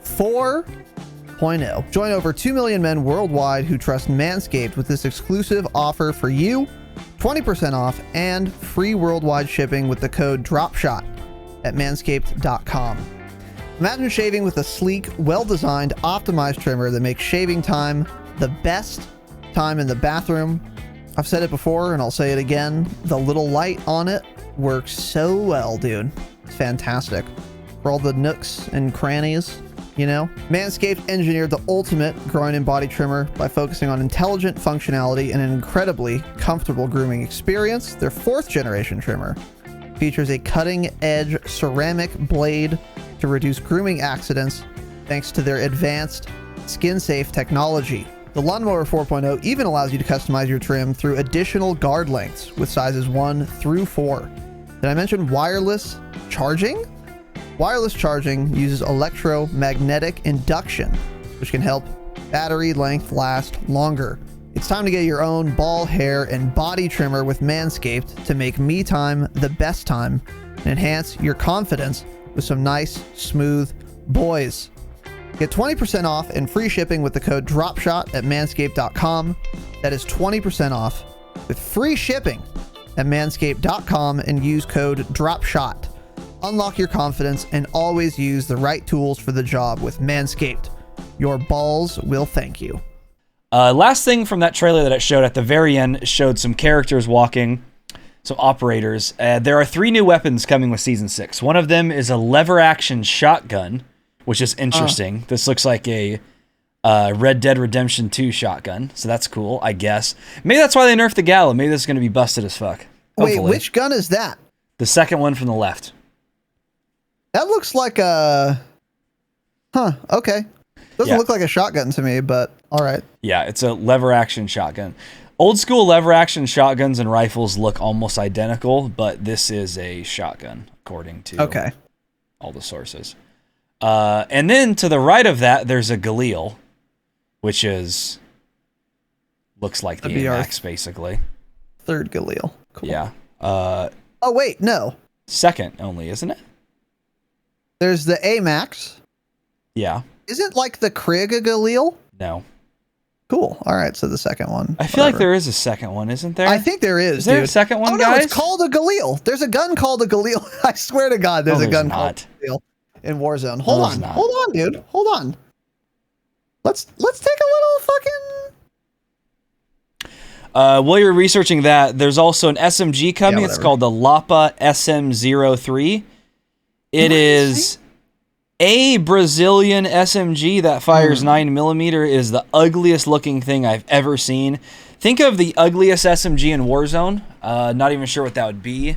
4.0. Join over 2 million men worldwide who trust Manscaped with this exclusive offer for you. 20% off and free worldwide shipping with the code DROPSHOT at manscaped.com. Imagine shaving with a sleek, well-designed, optimized trimmer that makes shaving time the best time in the bathroom. I've said it before and I'll say it again. The little light on it works so well, dude. It's fantastic. For all the nooks and crannies, you know? Manscaped engineered the ultimate groin and body trimmer by focusing on intelligent functionality and an incredibly comfortable grooming experience. Their 4th generation trimmer features a cutting-edge ceramic blade to reduce grooming accidents thanks to their advanced skin-safe technology. The Lawnmower 4.0 even allows you to customize your trim through additional guard lengths with sizes 1 through 4. Did I mention wireless charging? Wireless charging uses electromagnetic induction, which can help battery length last longer. It's time to get your own ball, hair, and body trimmer with Manscaped to make me time the best time and enhance your confidence with some nice, smooth boys. Get 20% off and free shipping with the code DROPSHOT at manscaped.com. That is 20% off with free shipping at manscaped.com and use code DROPSHOT. Unlock your confidence and always use the right tools for the job with Manscaped. Your balls will thank you. Last thing from that trailer that it showed at the very end showed some characters walking, some operators. There are 3 new weapons coming with Season 6. One of them is a lever-action shotgun, which is interesting. This looks like a Red Dead Redemption 2 shotgun, so that's cool, I guess. Maybe that's why they nerfed the Gala. Maybe this is going to be busted as fuck. Hopefully. Wait, which gun is that? The second one from the left. That looks like a... Huh, okay. Doesn't look like a shotgun to me, but all right. Yeah, it's a lever-action shotgun. Old school lever-action shotguns and rifles look almost identical, but this is a shotgun, according to all the sources. And then to the right of that, there's a Galil, which is... looks like the AMAX, basically. 3rd Galil. Cool. Yeah. Oh, wait, no. 2nd only, isn't it? There's the AMAX. Yeah. Isn't like the Krieg a Galil? No. Cool. All right, so the 2nd one. I feel like there is a 2nd one, isn't there? I think there is, Is there a 2nd one, no, guys? it's called a Galil. There's a gun called a Galil. I swear to God, there's a gun called a Galil in Warzone. Hold on, dude. Hold on. Let's take a little fucking... While you're researching that, there's also an SMG coming. It's called the Lapa SM03. It is a Brazilian SMG that fires 9mm. It is the ugliest looking thing I've ever seen. Think of the ugliest SMG in Warzone. Not even sure what that would be.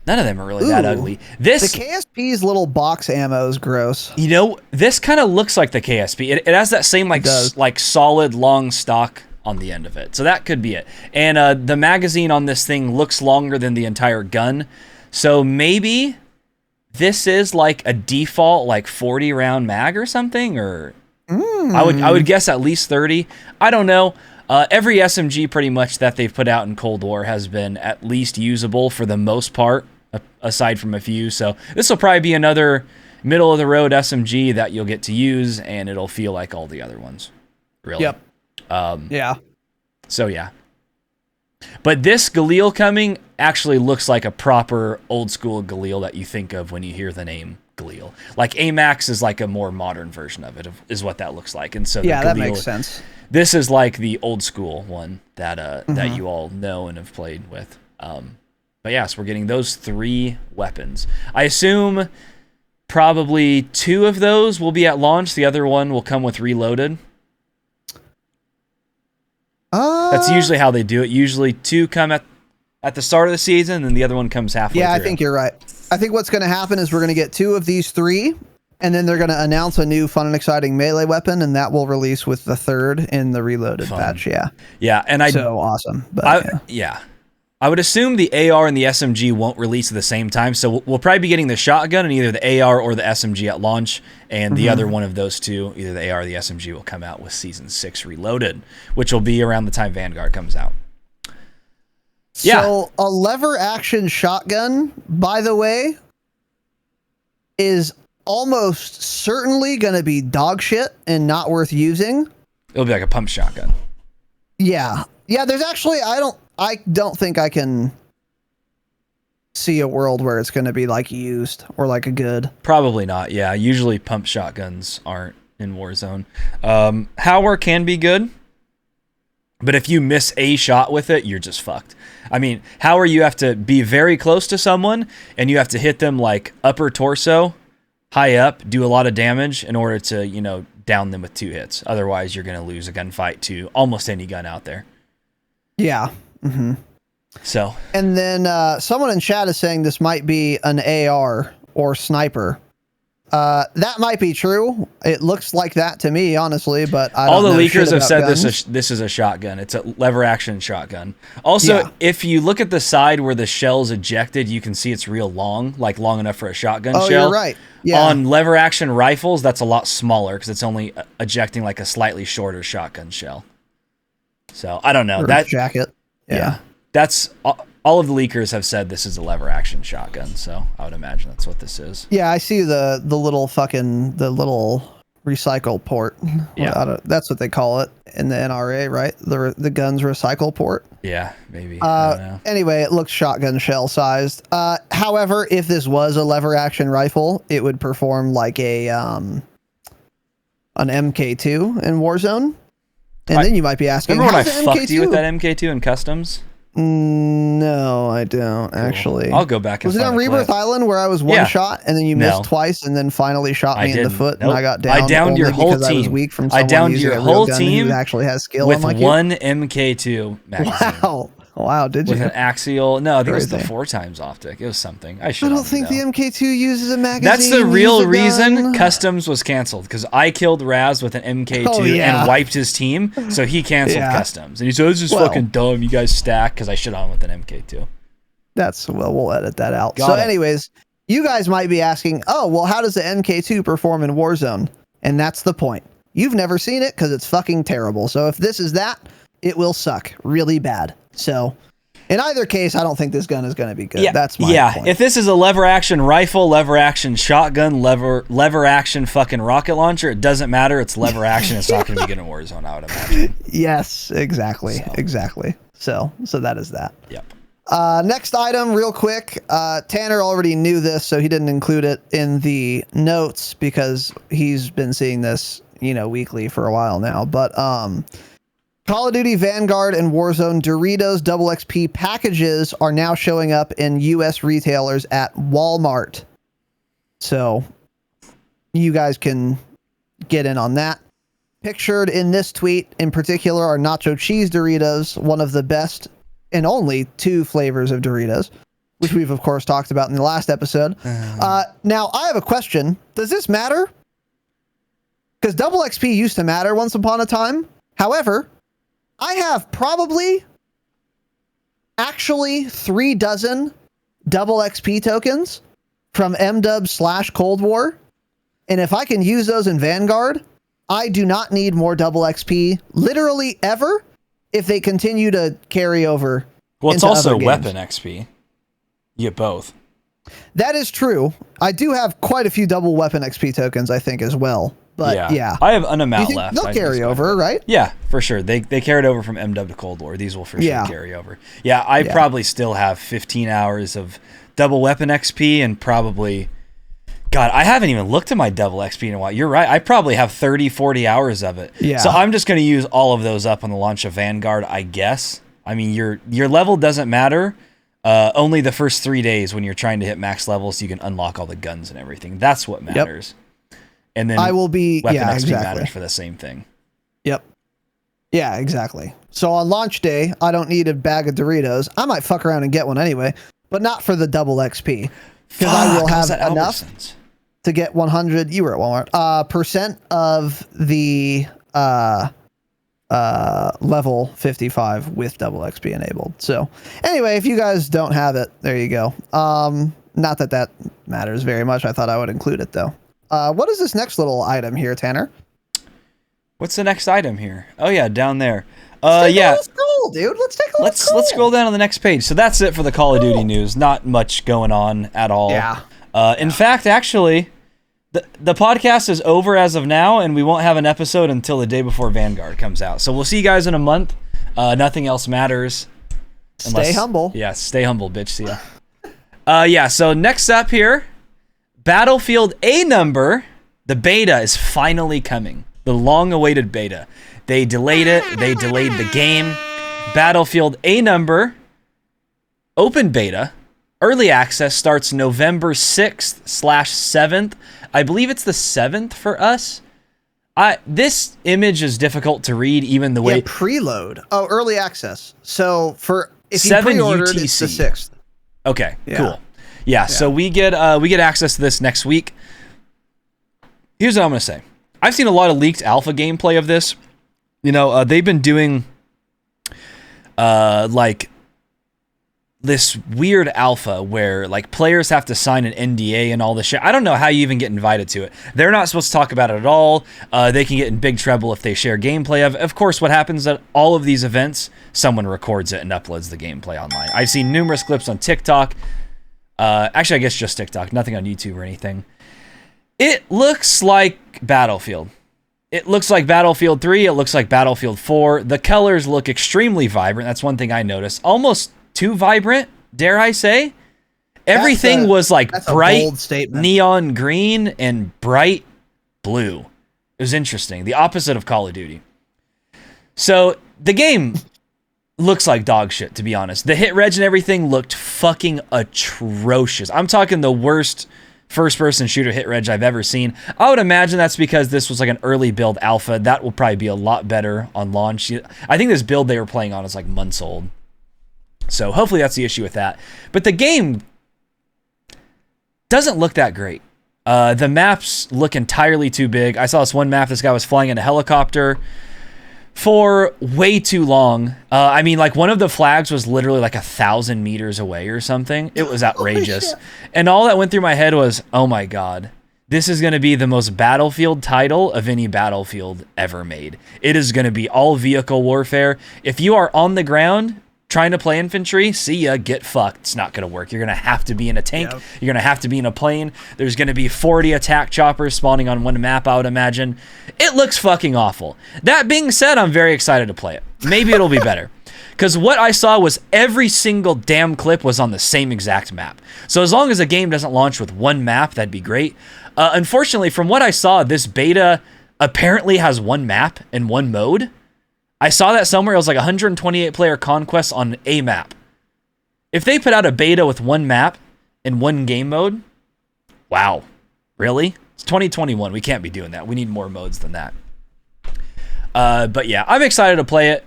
None of them are really that ugly. The KSP's little box ammo is gross. You know, this kind of looks like the KSP. It has that same like solid long stock on the end of it. So that could be it. And the magazine on this thing looks longer than the entire gun. So maybe this is like a default like 40 round mag or something, or I would guess at least 30. I don't know. Every SMG pretty much that they've put out in Cold War has been at least usable for the most part, aside from a few. So this will probably be another middle of the road SMG that you'll get to use, and it'll feel like all the other ones. Really. Yep. Yeah. So yeah. But this Galil coming actually looks like a proper old school Galil that you think of when you hear the name Galil. Like AMAX is like a more modern version of it, is what that looks like. And so yeah, that makes sense. This is like the old school one that that you all know and have played with. But yes, we're getting those 3 weapons. I assume probably 2 of those will be at launch. The other one will come with Reloaded. That's usually how they do it. Usually 2 come at the start of the season, and the other one comes halfway through. I think you're right. I think what's going to happen is we're going to get 2 of these 3, and then they're going to announce a new fun and exciting melee weapon, and that will release with the 3rd in the Reloaded patch. Yeah. Yeah, and so awesome. But I would assume the AR and the SMG won't release at the same time, so we'll probably be getting the shotgun and either the AR or the SMG at launch, and the other one of those 2, either the AR or the SMG, will come out with Season 6 Reloaded, which will be around the time Vanguard comes out. So a lever action shotgun, by the way, is almost certainly going to be dog shit and not worth using. It'll be like a pump shotgun. Yeah. Yeah, there's actually I don't think I can see a world where it's going to be like used or like a good. Probably not. Yeah, usually pump shotguns aren't in Warzone. Howler can be good, but if you miss a shot with it, you're just fucked. I mean, Howler, you have to be very close to someone and you have to hit them like upper torso, high up, do a lot of damage in order to, you know, down them with 2 hits. Otherwise, you're going to lose a gunfight to almost any gun out there. Yeah. Mm-hmm. So. And then someone in chat is saying this might be an AR or sniper. That might be true. It looks like that to me, honestly, but I don't all the know leakers have said guns. this is a shotgun. It's a lever action shotgun. Also, if you look at the side where the shell's ejected, you can see it's real long, like long enough for a shotgun shell. Oh, you're right. Yeah. On lever action rifles, that's a lot smaller because it's only ejecting like a slightly shorter shotgun shell. So I don't know that jacket. Yeah. That's all of the leakers have said this is a lever action shotgun. So I would imagine that's what this is. Yeah, I see the little recycle port. Yeah, that's what they call it in the NRA, right? The guns recycle port. Yeah, maybe. I don't know. Anyway, it looks shotgun shell sized. However, if this was a lever action rifle, it would perform like an MK2 in Warzone. And then you might be asking, remember when I how's fucked MK2? you with that MK2 in customs? No, I don't actually. I'll go back and was it on find the Rebirth clip. Island where I was one shot and then you missed twice and then finally shot me in the foot and I got down? I downed your whole team. I was weak from I downed using your a whole real gun team who actually has skill with unlike one MK2 magazine. Wow, did you? With an axial, no, I think it was the Crazy. 4 times optic. It was something. I don't think the MK2 uses a magazine. That's the real reason gun. customs was canceled, because I killed Raz with an MK2 and wiped his team, so he canceled customs. And he said, "This is fucking dumb. You guys stack," because I shit on with an MK2. We'll edit that out. Anyways, you guys might be asking, oh, well, how does the MK2 perform in Warzone? And that's the point. You've never seen it because it's fucking terrible. So if this is that, it will suck really bad. So in either case, I don't think this gun is going to be good. That's my point. If this is a lever action rifle, lever action shotgun, lever action fucking rocket launcher, it doesn't matter. It's lever action. It's not going to be good in Warzone, I would imagine. Yes, exactly. Exactly. So that is that. Yep. Next item, real quick. Tanner already knew this, so he didn't include it in the notes because he's been seeing this, weekly for a while now. But Call of Duty Vanguard and Warzone Doritos Double XP packages are now showing up in U.S. retailers at Walmart. So you guys can get in on that. Pictured in this tweet in particular are nacho cheese Doritos, one of the best and only 2 flavors of Doritos, which we've of course talked about in the last episode. Now I have a question. Does this matter? Because double XP used to matter once upon a time. However, I have probably actually 3 dozen double XP tokens from MW/Cold War. And if I can use those in Vanguard, I do not need more double XP literally ever if they continue to carry over. Well, it's also weapon XP. You get both. That is true. I do have quite a few double weapon XP tokens, I think, as well. But yeah. I have an amount left. They'll carry over, right? Yeah, for sure. They carried over from MW to Cold War. These will for sure carry over. Yeah, I probably still have 15 hours of double weapon XP and probably... God, I haven't even looked at my double XP in a while. You're right. I probably have 30, 40 hours of it. Yeah. So I'm just going to use all of those up on the launch of Vanguard, I guess. I mean, your level doesn't matter. Only the first 3 days when you're trying to hit max levels, so you can unlock all the guns and everything. That's what matters. And then I will be weapon XP matters for the same thing. Yep. Yeah, exactly. So on launch day, I don't need a bag of Doritos. I might fuck around and get one anyway, but not for the double XP. Because I will have enough to get 100. You were at Walmart. Percent of the level 55 with double XP enabled. So anyway, if you guys don't have it, there you go. Not that matters very much. I thought I would include it though. What is this next little item here, Tanner? What's the next item here? Oh yeah, down there. Yeah. Let's scroll, dude. Let's take a look. Let's scroll down on the next page. So that's it for the Call of Duty news. Not much going on at all. Yeah. In fact, actually, the podcast is over as of now, and we won't have an episode until the day before Vanguard comes out. So we'll see you guys in a month. Nothing else matters. Stay humble. Yeah, stay humble, bitch. See ya. Yeah, so next up here, Battlefield A number. The beta is finally coming. The long-awaited beta. They delayed it. They delayed the game. Battlefield A number, open beta, early access starts November 6th/7th. I believe it's the 7th for us. This image is difficult to read, even the way... Yeah, preload. Oh, early access. So if you 7 pre-ordered, UTC. it's the 6th. Okay, Yeah. cool. Yeah, so we get access to this next week. Here's what I'm going to say. I've seen a lot of leaked alpha gameplay of this. You know, they've been doing like this weird alpha where like players have to sign an NDA and all this shit. I don't know how you even get invited to it. They're not supposed to talk about it at all. They can get in big trouble if they share gameplay of course, what happens at all of these events, someone records it and uploads the gameplay online. I've seen numerous clips on TikTok. Actually, I guess just TikTok, nothing on YouTube or anything. It looks like Battlefield. It looks like Battlefield 3. It looks like Battlefield 4. The colors look extremely vibrant. That's one thing I noticed. Almost too vibrant, dare I say. Everything was like bright neon green and bright blue. It was interesting. The opposite of Call of Duty. So the game looks like dog shit, to be honest. The hit reg and everything looked fucking atrocious. I'm talking the worst first-person shooter hit reg I've ever seen. I would imagine that's because this was like an early build alpha. That will probably be a lot better on launch. I think this build they were playing on is like months old. So hopefully that's the issue with that. But the game doesn't look that great. The maps look entirely too big. I saw this one map, this guy was flying in a helicopter for way too long. I mean, like one of the flags was literally like 1,000 meters away or something. It was outrageous. And all that went through my head was, oh my God, this is going to be the most Battlefield title of any Battlefield ever made. It is going to be all vehicle warfare. If you are on the ground trying to play infantry, see ya, get fucked. It's not going to work. You're going to have to be in a tank. Yep. You're going to have to be in a plane. There's going to be 40 attack choppers spawning on one map, I would imagine. It looks fucking awful. That being said, I'm very excited to play it. Maybe it'll be better. Because what I saw was every single damn clip was on the same exact map. So as long as a game doesn't launch with one map, that'd be great. Unfortunately, from what I saw, this beta apparently has one map and one mode. I saw that somewhere. It was like 128 player conquest on a map. If they put out a beta with one map and one game mode, wow, really? It's 2021. We can't be doing that. We need more modes than that. But yeah, I'm excited to play it.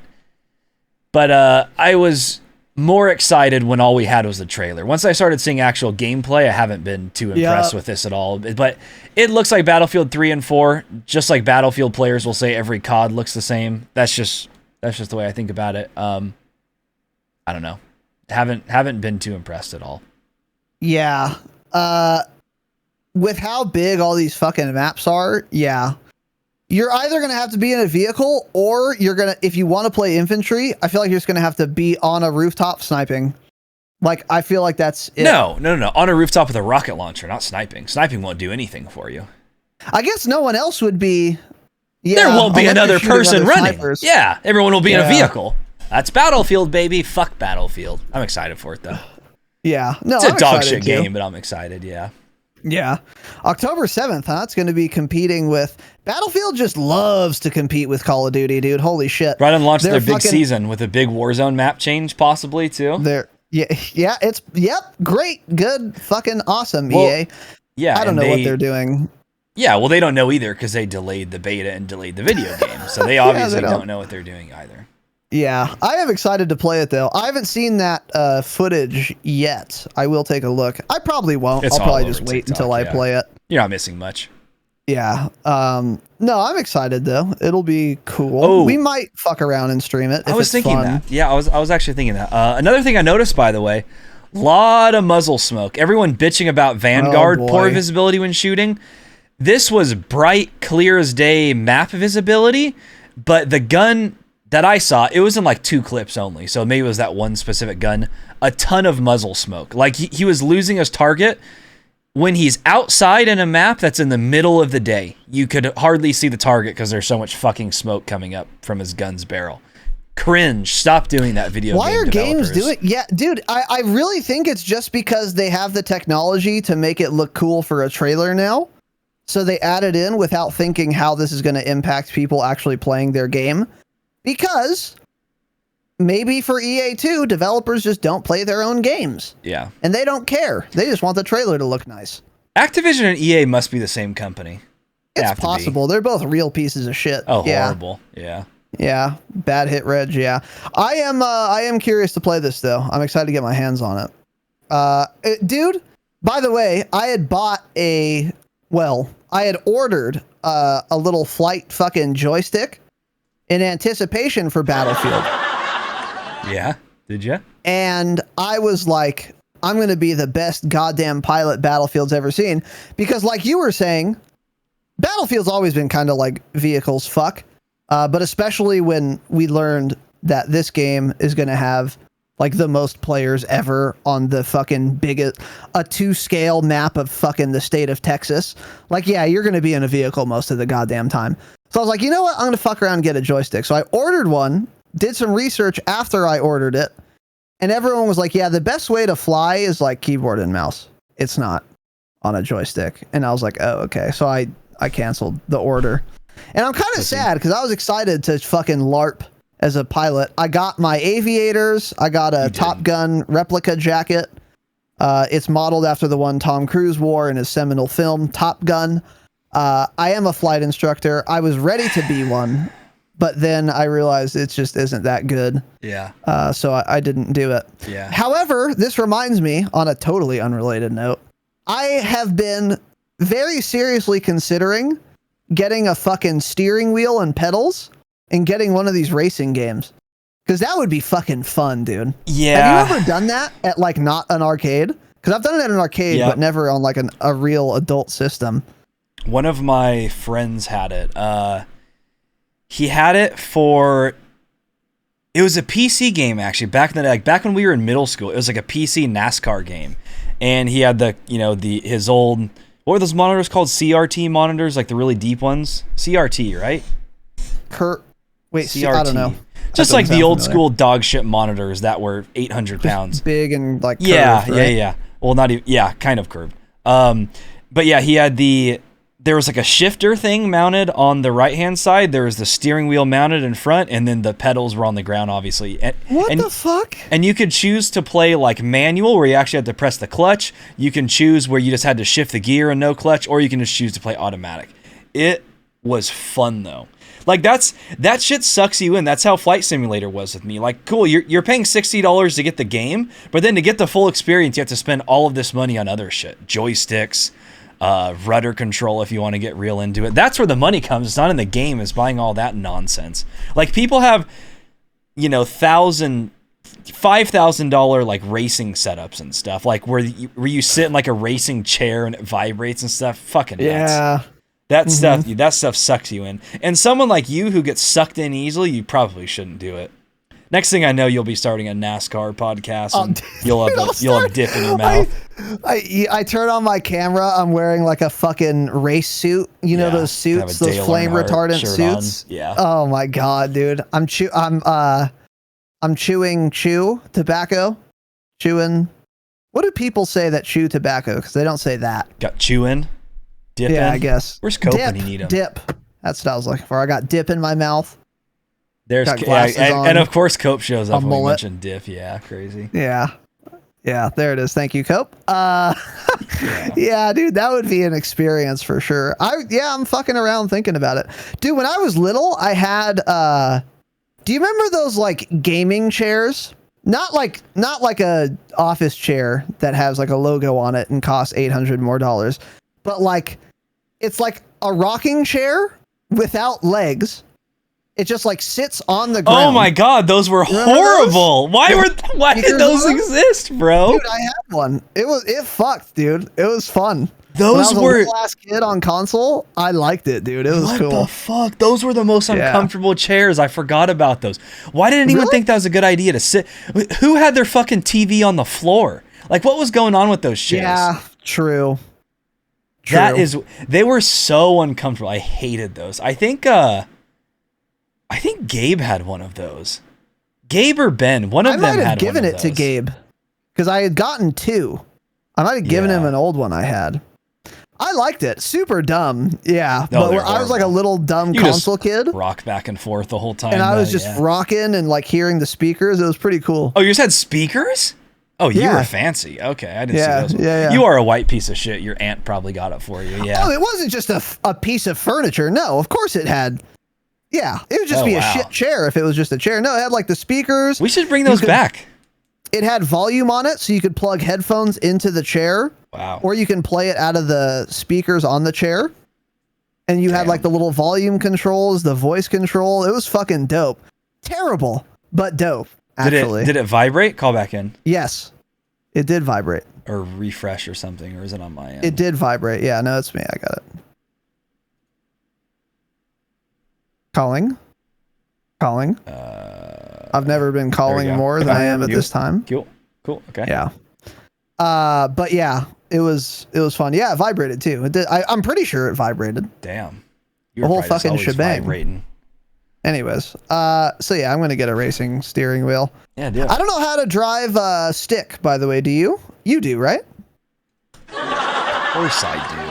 But I was more excited when all we had was the trailer. Once I started seeing actual gameplay, I haven't been too impressed with this at all. But it looks like Battlefield 3 and 4, just like Battlefield players will say every COD looks the same. That's just the way I think about it. I don't know. Haven't been too impressed at all. Yeah. With how big all these fucking maps are, yeah. You're either going to have to be in a vehicle or you're going to, if you want to play infantry, I feel like you're just going to have to be on a rooftop sniping. Like, I feel like that's it. No. On a rooftop with a rocket launcher, not sniping. Sniping won't do anything for you. I guess no one else would be. Yeah, there won't be another person running. Snipers. Yeah, everyone will be in a vehicle. That's Battlefield, baby. Fuck Battlefield. I'm excited for it, though. Yeah. No, it's a dog shit game, but I'm excited, yeah. Yeah. October 7th, huh? It's going to be competing with... Battlefield just loves to compete with Call of Duty, dude. Holy shit. Right on launch their big season with a big Warzone map change, possibly, too. Great, good, fucking awesome, well, EA. Yeah, I don't know what they're doing. Yeah, well, they don't know either because they delayed the beta and delayed the video game. So they obviously don't know what they're doing either. Yeah, I am excited to play it, though. I haven't seen that footage yet. I will take a look. I probably won't. I'll probably just wait until I play it. You're not missing much. Yeah. No, I'm excited, though. It'll be cool. Oh. We might fuck around and stream it. I was thinking that. Yeah, I was actually thinking that. Another thing I noticed, by the way, lot of muzzle smoke. Everyone bitching about Vanguard, poor visibility when shooting. This was bright, clear as day map visibility, but the gun that I saw, it was in like 2 clips only. So maybe it was that one specific gun. A ton of muzzle smoke. Like he was losing his target when he's outside in a map that's in the middle of the day. You could hardly see the target because there's so much fucking smoke coming up from his gun's barrel. Cringe. Stop doing that, video Why game are games developers. doing? Yeah, dude, I really think it's just because they have the technology to make it look cool for a trailer now. So they add it in without thinking how this is going to impact people actually playing their game. Because maybe for EA too, developers just don't play their own games. Yeah. And they don't care. They just want the trailer to look nice. Activision and EA must be the same company. They have It's to be. possible. They're both real pieces of shit. Oh, yeah. horrible. Yeah. Yeah, bad hit reg. Yeah, I am curious to play this though. I'm excited to get my hands on it. Dude, by the way, I had ordered a little flight fucking joystick in anticipation for Battlefield. Yeah. Did you? And I was like, I'm going to be the best goddamn pilot Battlefield's ever seen, because like you were saying, Battlefield's always been kind of like vehicles fuck. But especially when we learned that this game is going to have like the most players ever on the fucking biggest, a 2-scale map of fucking the state of Texas. Like, yeah, you're going to be in a vehicle most of the goddamn time. So I was like, you know what? I'm going to fuck around and get a joystick. So I ordered one, did some research after I ordered it. And everyone was like, yeah, the best way to fly is like keyboard and mouse. It's not on a joystick. And I was like, oh, okay. So I canceled the order. And I'm kind of sad because I was excited to fucking LARP as a pilot. I got my aviators. I got a Top Gun replica jacket. It's modeled after the one Tom Cruise wore in his seminal film, Top Gun. I am a flight instructor. I was ready to be one, but then I realized it just isn't that good. Yeah. So I didn't do it. Yeah. However, this reminds me, on a totally unrelated note, I have been very seriously considering getting a fucking steering wheel and pedals and getting one of these racing games, because that would be fucking fun, dude. Yeah. Have you ever done that at like not an arcade? Because I've done it at an arcade, but never on like a real adult system. One of my friends had it. He had it for, it was a PC game actually back in the day, like back when we were in middle school. It was like a PC NASCAR game, and he had his old, what were those monitors called? CRT monitors, like the really deep ones. CRT, right? Wait, CRT. I don't know. Just like the old school dog shit monitors that were 800 pounds. Big and like curved, yeah, right? yeah. Well, not even, yeah, kind of curved. But yeah, he had there was like a shifter thing mounted on the right-hand side. There was the steering wheel mounted in front, and then the pedals were on the ground, obviously. What the fuck? And you could choose to play like manual, where you actually had to press the clutch. You can choose where you just had to shift the gear and no clutch, or you can just choose to play automatic. It was fun though. Like that shit sucks you in. That's how Flight Simulator was with me. Like, cool, you're paying $60 to get the game, but then to get the full experience, you have to spend all of this money on other shit. Joysticks, rudder control if you want to get real into it. That's where the money comes. It's not in the game. It's buying all that nonsense. Like, people have, $5,000 like racing setups and stuff, like where you sit in like a racing chair and it vibrates and stuff. Fucking nuts. Yeah. That stuff sucks you in. And someone like you who gets sucked in easily, you probably shouldn't do it. Next thing I know, you'll be starting a NASCAR podcast, and you'll have dip in your mouth. I turn on my camera. I'm wearing like a fucking race suit. You know those suits, those flame retardant suits. On. Yeah. Oh my god, dude. I'm chewing tobacco. Chewing. What do people say that chew tobacco? Because they don't say that. Got chewing. Dip yeah, in? I guess. Where's Cope when you need him? Dip. That's what I was looking for. I got dip in my mouth. There's and of course Cope shows up when we mention dip. Yeah, crazy. Yeah, there it is. Thank you, Cope. Yeah, dude, that would be an experience for sure. I'm fucking around thinking about it, dude. When I was little, I had. Do you remember those like gaming chairs? Not like a office chair that has like a logo on it and costs $800 more, but like it's like a rocking chair without legs. It just like sits on the ground. Oh my god, those were horrible. Those? Why did those exist, bro? Dude, I had one. It fucked, dude. It was fun. Those when I was were a little ass kid on console. I liked it, dude. It was what cool. the fuck? Those were the most Yeah. uncomfortable chairs. I forgot about those. Why did anyone Really? think that was a good idea to sit? Who had their fucking TV on the floor? Like, what was going on with those chairs? Yeah, true. That is, they were so uncomfortable. I hated those. I think Gabe had one of those. Gabe or Ben, one of them had one of those. I might have given it to Gabe because I had gotten 2. I might have given him an old one I had. I liked it. Super dumb. Yeah. No, but I was like a little dumb console kid. Rock back and forth the whole time. And I was just rocking and like hearing the speakers. It was pretty cool. Oh, you just had speakers? Oh, you Yeah. were fancy. Okay, I didn't see those. Yeah. You are a white piece of shit. Your aunt probably got it for you. Yeah. Oh, it wasn't just a piece of furniture. No, of course it had. Yeah, it would just be a shit chair if it was just a chair. No, it had like the speakers. We should bring those back. It had volume on it, so you could plug headphones into the chair. Wow. Or you can play it out of the speakers on the chair. And you had like the little volume controls, the voice control. It was fucking dope. Terrible, but dope, actually. Did it vibrate? Call back in. Yes, it did vibrate. Or refresh or something, or is it on my end? It did vibrate. Yeah, no, it's me. I got it. Calling. I've never been calling more than I am at this time. Cool. Okay. Yeah. But yeah, it was fun. Yeah, it vibrated too. It did. I'm pretty sure it vibrated. Damn. The whole fucking shebang. Vibrating. Anyways, so yeah, I'm gonna get a racing steering wheel. Yeah, dude. I don't know how to drive stick, by the way. Do you? You do, right? Of course I do.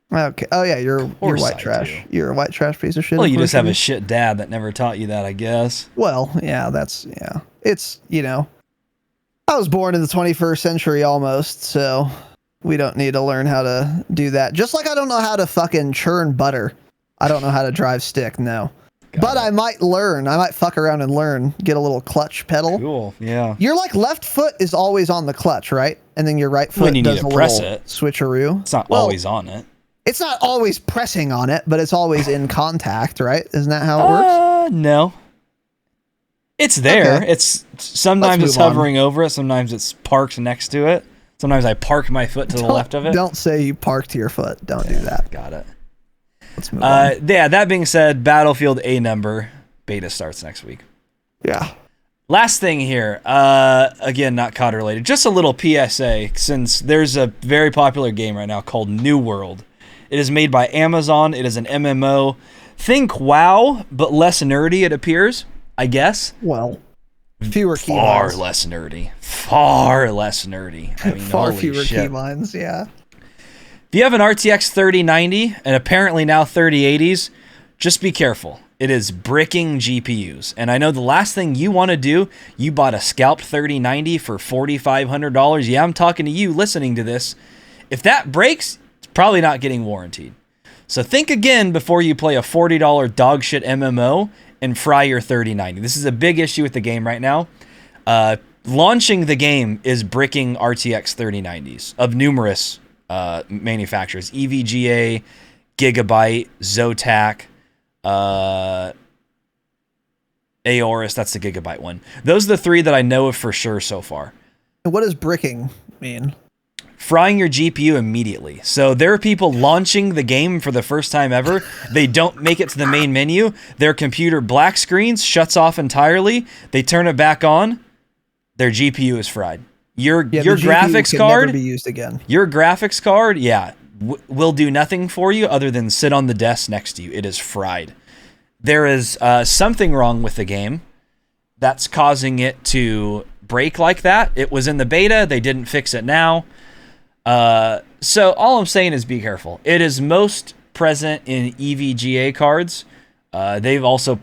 Okay. Oh yeah, you're white trash. You're a white trash piece of shit. Well, you just have a shit dad that never taught you that, I guess. Well, yeah, it's, I was born in the 21st century almost, so we don't need to learn how to do that. Just like I don't know how to fucking churn butter. I don't know how to drive stick, no. I might learn. I might fuck around and learn. Get a little clutch pedal. Cool, yeah. Your like left foot is always on the clutch, right? And then your right foot does a little switcheroo. It's not always on it. It's not always pressing on it, but it's always in contact, right? Isn't that how it works? No. It's there. Okay. It's sometimes it's hovering over it. Sometimes it's parked next to it. Sometimes I park my foot to the left of it. Don't say you parked your foot. Don't do that. Got it. Let's move on. Yeah, that being said, Battlefield A number beta starts next week. Yeah. Last thing here, again, not COD related, just a little PSA, since there's a very popular game right now called New World. It is made by Amazon. It is an MMO. Think WoW, but less nerdy, it appears, I guess. Well, fewer keybinds. Far less nerdy. Far less nerdy. I mean, far holy fewer shit. keybinds, yeah. If you have an RTX 3090 and apparently now 3080s, just be careful. It is bricking GPUs. And I know the last thing you want to do, you bought a scalped 3090 for $4,500. Yeah, I'm talking to you listening to this. If that breaks, it's probably not getting warranted. So think again before you play a $40 dogshit MMO and fry your 3090. This is a big issue with the game right now. Launching the game is bricking RTX 3090s of numerous manufacturers. EVGA, Gigabyte, Zotac, Aorus, that's the Gigabyte one. Those are the three that I know of for sure so far. And what does bricking mean? Frying your GPU immediately. So there are people launching the game for the first time ever. They don't make it to the main menu. Their computer black screens, shuts off entirely. They turn it back on. Their GPU is fried. Your graphics card never be used again. Your graphics card, will do nothing for you other than sit on the desk next to you. It is fried. There is something wrong with the game that's causing it to break like that. It was in the beta. They didn't fix it now. So all I'm saying is be careful. It is most present in EVGA cards. They've also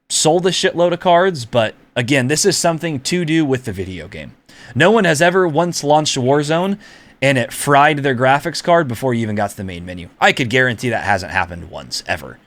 sold a shitload of cards, but again, this is something to do with the video game. No one has ever once launched Warzone and it fried their graphics card before you even got to the main menu. I could guarantee that hasn't happened once, ever.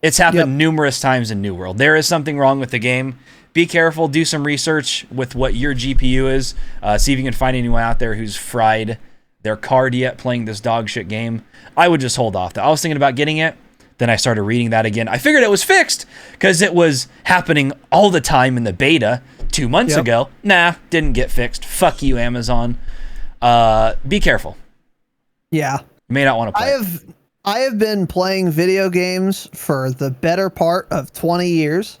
It's happened numerous times in New World. There is something wrong with the game. Be careful. Do some research with what your GPU is. See if you can find anyone out there who's fried their card yet playing this dog shit game. I would just hold off. I was thinking about getting it. Then I started reading that again. I figured it was fixed because it was happening all the time in the beta 2 months ago. Nah, didn't get fixed. Fuck you, Amazon. Be careful. Yeah. You may not want to play. I have been playing video games for the better part of 20 years.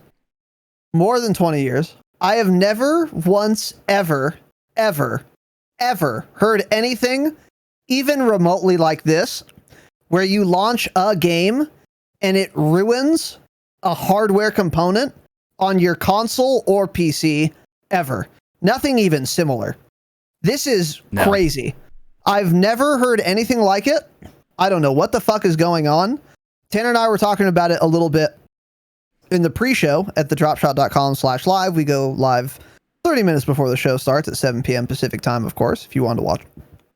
More than 20 years. I have never once ever heard anything even remotely like this, where you launch a game and it ruins a hardware component on your console or PC ever. Nothing even similar. This is crazy. I've never heard anything like it. I don't know what the fuck is going on. Tanner and I were talking about it a little bit in the pre-show at the dropshot.com/live. We go live 30 minutes before the show starts at 7 p.m. Pacific time, of course, if you want to watch.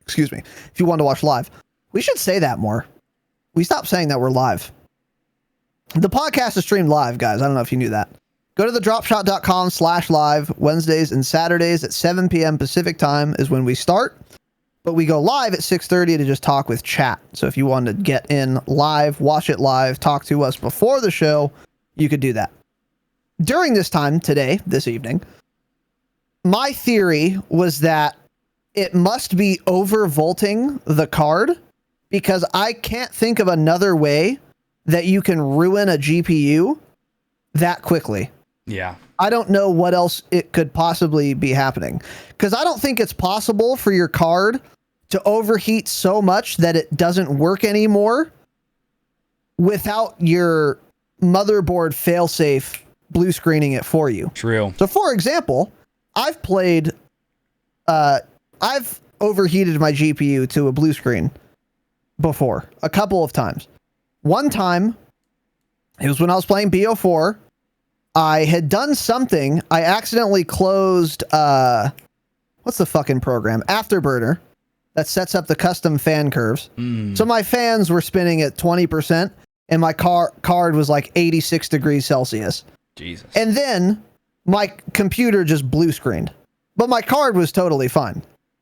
Excuse me. If you want to watch live. We should say that more. We stopped saying that we're live. The podcast is streamed live, guys. I don't know if you knew that. Go to the dropshot.com/live. Wednesdays and Saturdays at 7 p.m. Pacific time is when we start. But we go live at 6:30 to just talk with chat. So if you want to get in live, watch it live, talk to us before the show, you could do that. During this time today, this evening, my theory was that it must be overvolting the card, because I can't think of another way that you can ruin a GPU that quickly. Yeah. I don't know what else it could possibly be happening, because I don't think it's possible for your card to overheat so much that it doesn't work anymore without your motherboard failsafe blue screening it for you. True. So for example, I've overheated my GPU to a blue screen before a couple of times. One time, it was when I was playing BO4. I had done something. I accidentally closed, what's the fucking program? Afterburner, that sets up the custom fan curves. So my fans were spinning at 20%, and my card was like 86 degrees Celsius. Jesus. And then my computer just blue screened, but my card was totally fine.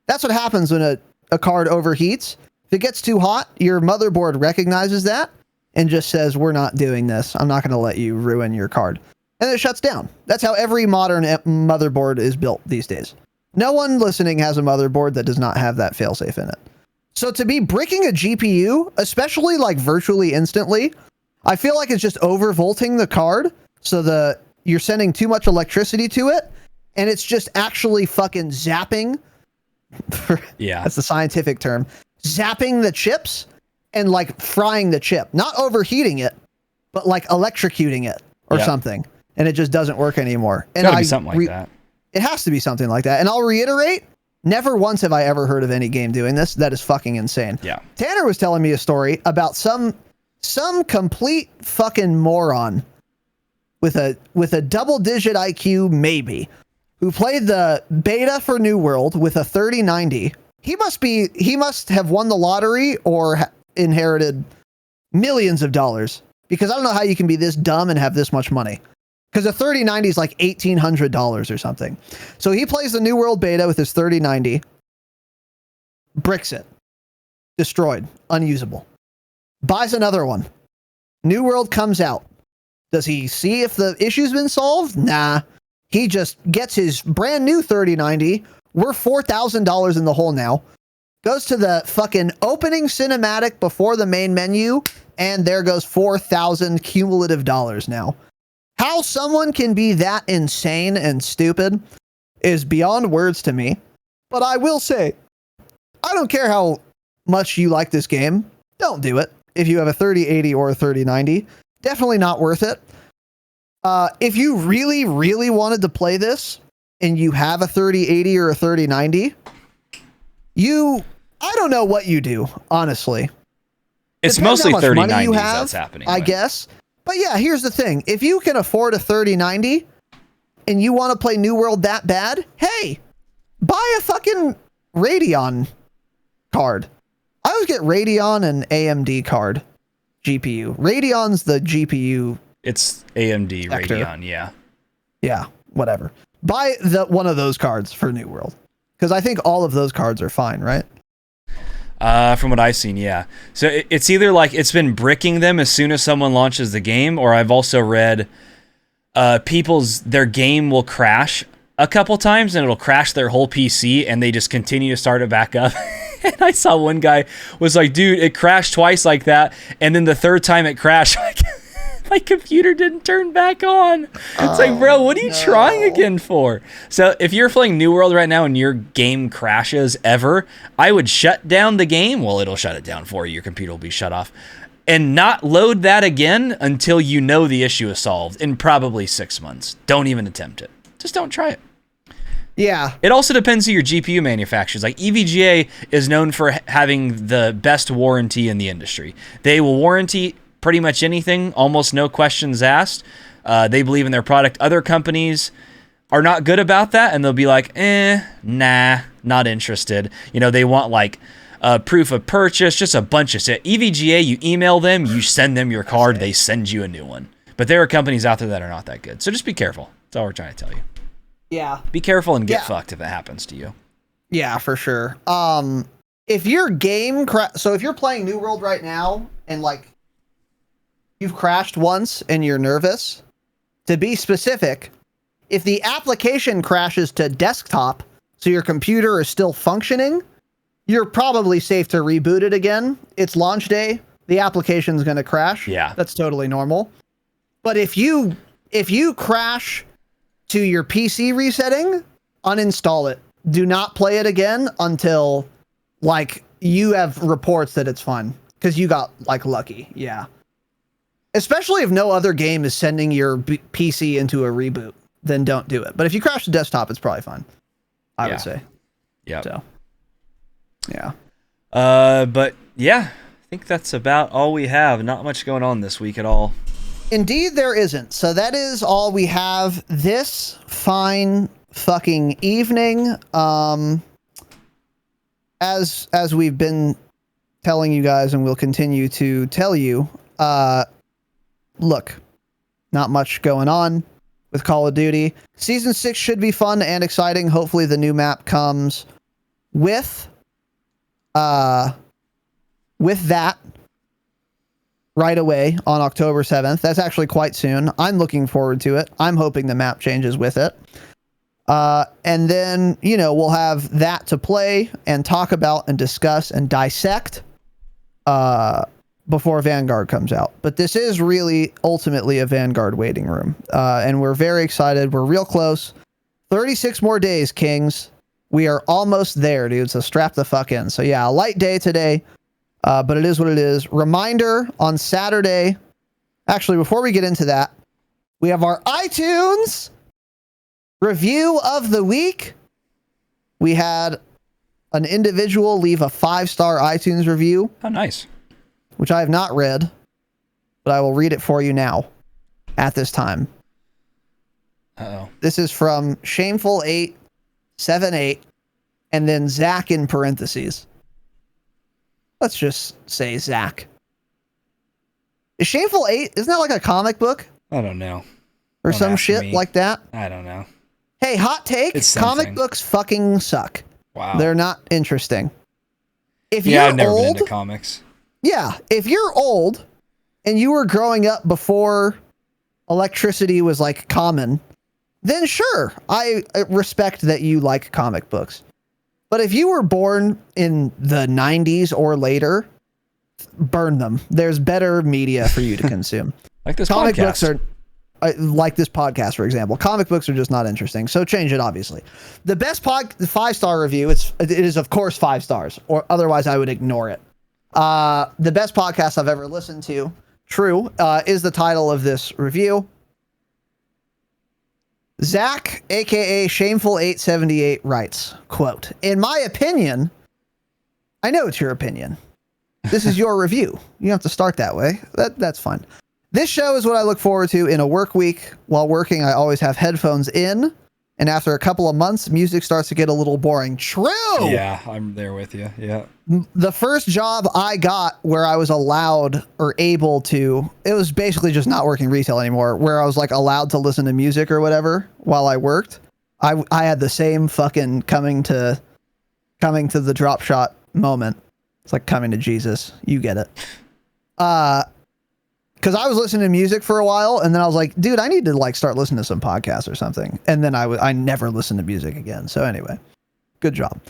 That's what happens when a card overheats. If it gets too hot, your motherboard recognizes that and just says, we're not doing this. I'm not going to let you ruin your card. And it shuts down. That's how every modern motherboard is built these days. No one listening has a motherboard that does not have that failsafe in it. So to be bricking a GPU, especially like virtually instantly, I feel like it's just overvolting the card. So you're sending too much electricity to it, and it's just actually fucking zapping. Yeah. That's the scientific term. Zapping the chips and like frying the chip. Not overheating it, but like electrocuting it or something. And it just doesn't work anymore. And Gotta be something like that. It has to be something like that. And I'll reiterate, never once have I ever heard of any game doing this. That is fucking insane. Yeah. Tanner was telling me a story about some complete fucking moron with a double-digit IQ, maybe, who played the beta for New World with a 3090. He must have won the lottery or inherited millions of dollars, because I don't know how you can be this dumb and have this much money. Because a 3090 is like $1,800 or something. So he plays the New World beta with his 3090, bricks it, destroyed, unusable. Buys another one. New World comes out. Does he see if the issue's been solved? Nah. He just gets his brand new 3090. We're $4,000 in the hole now. Goes to the fucking opening cinematic before the main menu, and there goes $4,000 cumulative dollars now. How someone can be that insane and stupid is beyond words to me. But I will say, I don't care how much you like this game. Don't do it. If you have a 3080 or a 3090, definitely not worth it. If you really, really wanted to play this and you have a 3080 or a 3090, I don't know what you do, honestly. It's Depends mostly how much money 3090s you have, that's happening. I guess. But yeah, here's the thing. If you can afford a 3090 and you want to play New World that bad, hey, buy a fucking Radeon card. I always get Radeon and AMD card GPU. Radeon's the GPU. It's AMD sector. Radeon, yeah. Yeah, whatever. Buy one of those cards for New World, because I think all of those cards are fine, right? From what I've seen, yeah. So it's either like it's been bricking them as soon as someone launches the game, or I've also read their game will crash a couple times and it'll crash their whole PC and they just continue to start it back up And I saw one guy was like, dude, it crashed twice like that. And then the third time it crashed, my computer didn't turn back on. It's like, bro, what are you trying again for? So if you're playing New World right now and your game crashes ever, I would shut down the game. Well, it'll shut it down for you. Your computer will be shut off. And not load that again until you know the issue is solved in probably 6 months. Don't even attempt it. Just don't try it. Yeah. It also depends who your GPU manufacturers. Like EVGA is known for having the best warranty in the industry. They will warranty pretty much anything, almost no questions asked. They believe in their product. Other companies are not good about that, and they'll be like, nah, not interested. You know, they want like proof of purchase, just a bunch of shit. EVGA, you email them, you send them your card, they send you a new one. But there are companies out there that are not that good. So just be careful. That's all we're trying to tell you. Yeah. Be careful and get fucked if it happens to you. Yeah, for sure. If your game so if you're playing New World right now and like you've crashed once and you're nervous, to be specific, if the application crashes to desktop so your computer is still functioning, you're probably safe to reboot it again. It's launch day. The application's going to crash. Yeah. That's totally normal. But if you crash to your PC resetting, uninstall it. Do not play it again until like you have reports that it's fine, because you got like lucky. Yeah. Especially if no other game is sending your PC into a reboot, then don't do it. But if you crash the desktop, it's probably fine, I would say. Yeah. So, yeah. But yeah, I think that's about all we have. Not much going on this week at all. Indeed, there isn't. So that is all we have this fine fucking evening. As we've been telling you guys, and we'll continue to tell you, look, not much going on with Call of Duty. Season 6 should be fun and exciting. Hopefully the new map comes with that right away on October 7th. That's actually quite soon. I'm looking forward to it. I'm hoping the map changes with it. And then, you know, we'll have that to play and talk about and discuss and dissect before Vanguard comes out. But this is really ultimately a Vanguard waiting room. And we're very excited. We're real close. 36 more days, Kings. We are almost there, dude. So strap the fuck in. So yeah, a light day today. But it is what it is. Reminder on Saturday. Actually, before we get into that, we have our iTunes review of the week. We had an individual leave a 5-star iTunes review. Oh, nice. Which I have not read, but I will read it for you now at this time. Uh-oh. This is from Shameful878 and then Zach in parentheses. Let's just say Zach. Is Shameful 8? Isn't that like a comic book? I don't know. Or Don't some ask shit me. like that? I don't know. Hey, hot take. It's Comic something. books fucking suck. Wow. They're not interesting. If Yeah, you're I've never been old, into comics. yeah, if you're old and you were growing up before electricity was like common, then sure, I respect that you like comic books. But if you were born in the 90s or later, burn them. There's better media for you to consume. Like this Comic podcast. books are like this podcast, for example. Comic books are just not interesting. So change it, obviously. The best 5-star review, it is of course 5 stars, or otherwise I would ignore it. The best podcast I've ever listened to, true, is the title of this review. Zach, aka Shameful878, writes, quote, "In my opinion," I know it's your opinion. This is your review. You don't have to start that way. That's fine. "This show is what I look forward to in a work week. While working, I always have headphones in, and after a couple of months, music starts to get a little boring." True! Yeah, I'm there with you. Yeah. The first job I got where I was allowed or able to, it was basically just not working retail anymore, where I was like allowed to listen to music or whatever while I worked. I had the same fucking coming to the Dropshot moment. It's like coming to Jesus. You get it. Because I was listening to music for a while, and then I was like, dude, I need to like start listening to some podcasts or something. And then I never listened to music again. So anyway, good job.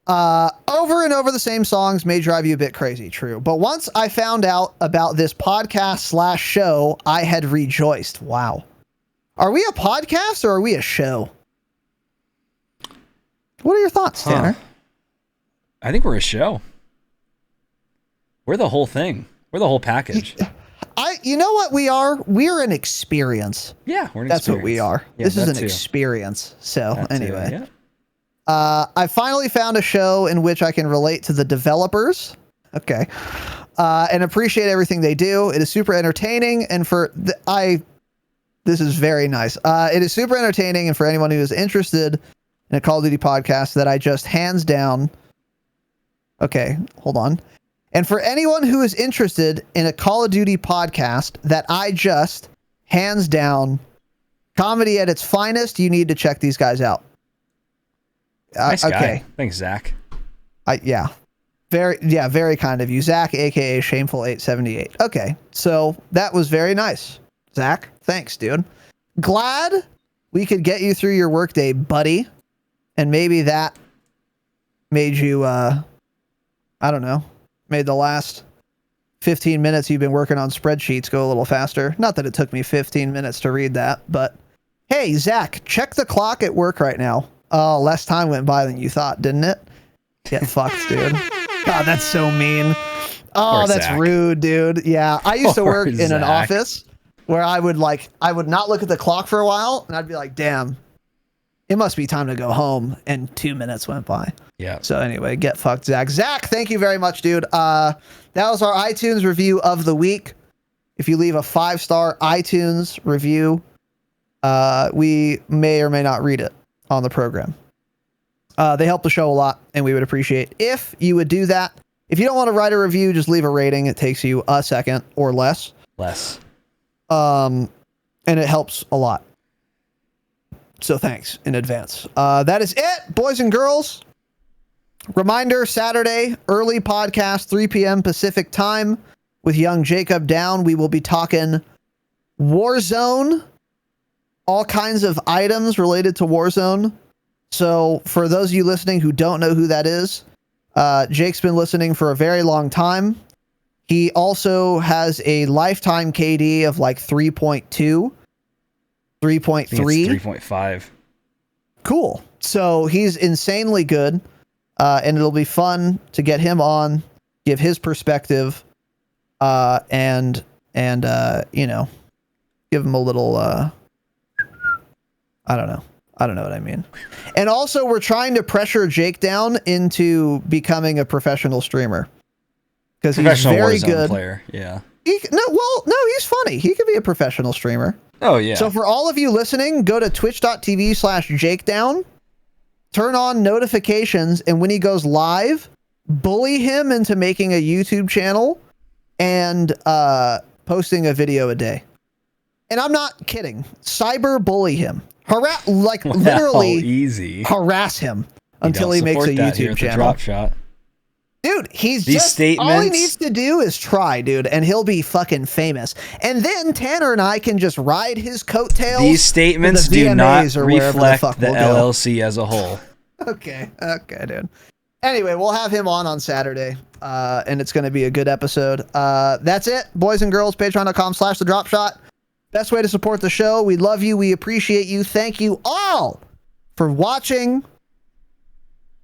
Over and over the same songs may drive you a bit crazy, true. But once I found out about this podcast / show, I had rejoiced. Wow. Are we a podcast or are we a show? What are your thoughts, Tanner? I think we're a show. We're the whole thing. We're the whole package. You know what we are? We're an experience. Yeah, we're an That's experience. what we are. Yeah, this is an too. experience. So That anyway. too, yeah. I finally found a show in which I can relate to the developers. Okay. And appreciate everything they do. It is super entertaining. And this is very nice. It is super entertaining. And for anyone who is interested in a Call of Duty podcast that I just hands down. Okay, hold on. And for anyone who is interested in a Call of Duty podcast that I just hands down comedy at its finest, you need to check these guys out. Nice guy. Okay. Thanks, Zach. Yeah. Very kind of you. Zach, aka Shameful878. Okay. So that was very nice. Zach, thanks, dude. Glad we could get you through your workday, buddy. And maybe that made you I don't know, made the last 15 minutes you've been working on spreadsheets go a little faster. Not that it took me 15 minutes to read that, but hey, Zach, check the clock at work right now. Oh, less time went by than you thought, didn't it? Get fucked, dude. God, that's so mean. Oh, Poor that's Zach. rude, dude. Yeah, I used to Poor work in an Zach. office where I would not look at the clock for a while, and I'd be like, damn, it must be time to go home. And 2 minutes went by. Yeah. So anyway, get fucked, Zach. Zach, thank you very much, dude. That was our iTunes review of the week. If you leave a 5-star iTunes review, we may or may not read it on the program. They help the show a lot, and we would appreciate if you would do that. If you don't want to write a review, just leave a rating. It takes you a second or less. And it helps a lot. So thanks in advance. That is it, boys and girls. Reminder, Saturday, early podcast, 3 p.m. Pacific time with young Jacob Down. We will be talking Warzone, all kinds of items related to Warzone. So for those of you listening who don't know who that is, Jake's been listening for a very long time. He also has a lifetime KD of like 3.2, 3.3. 3.5. Cool. So he's insanely good. And it'll be fun to get him on, give his perspective, and you know, give him a little, I don't know what I mean. And also we're trying to pressure Jake Down into becoming a professional streamer because he's very Warzone good player. Yeah. No, he's funny. He could be a professional streamer. Oh yeah. So for all of you listening, go to twitch.tv/JakeDown. Turn on notifications, and when he goes live, bully him into making a YouTube channel and posting a video a day. And I'm not kidding. Cyber bully him. Literally easy. harass him until he makes a YouTube channel. Dropshot. Dude, These all he statements- needs to do is try, dude, and he'll be fucking famous. And then Tanner and I can just ride his coattails. These statements to the do not VMAs or wherever reflect fuck the we'll go. LLC as a whole. Okay, dude. Anyway, we'll have him on Saturday, and it's going to be a good episode. That's it, boys and girls. Patreon.com/thedropshot. Best way to support the show. We love you. We appreciate you. Thank you all for watching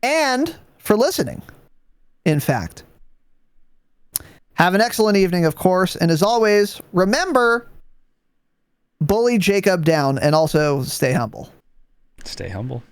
and for listening. In fact, have an excellent evening, of course. And as always, remember, bully Jacob Down and also stay humble. Stay humble.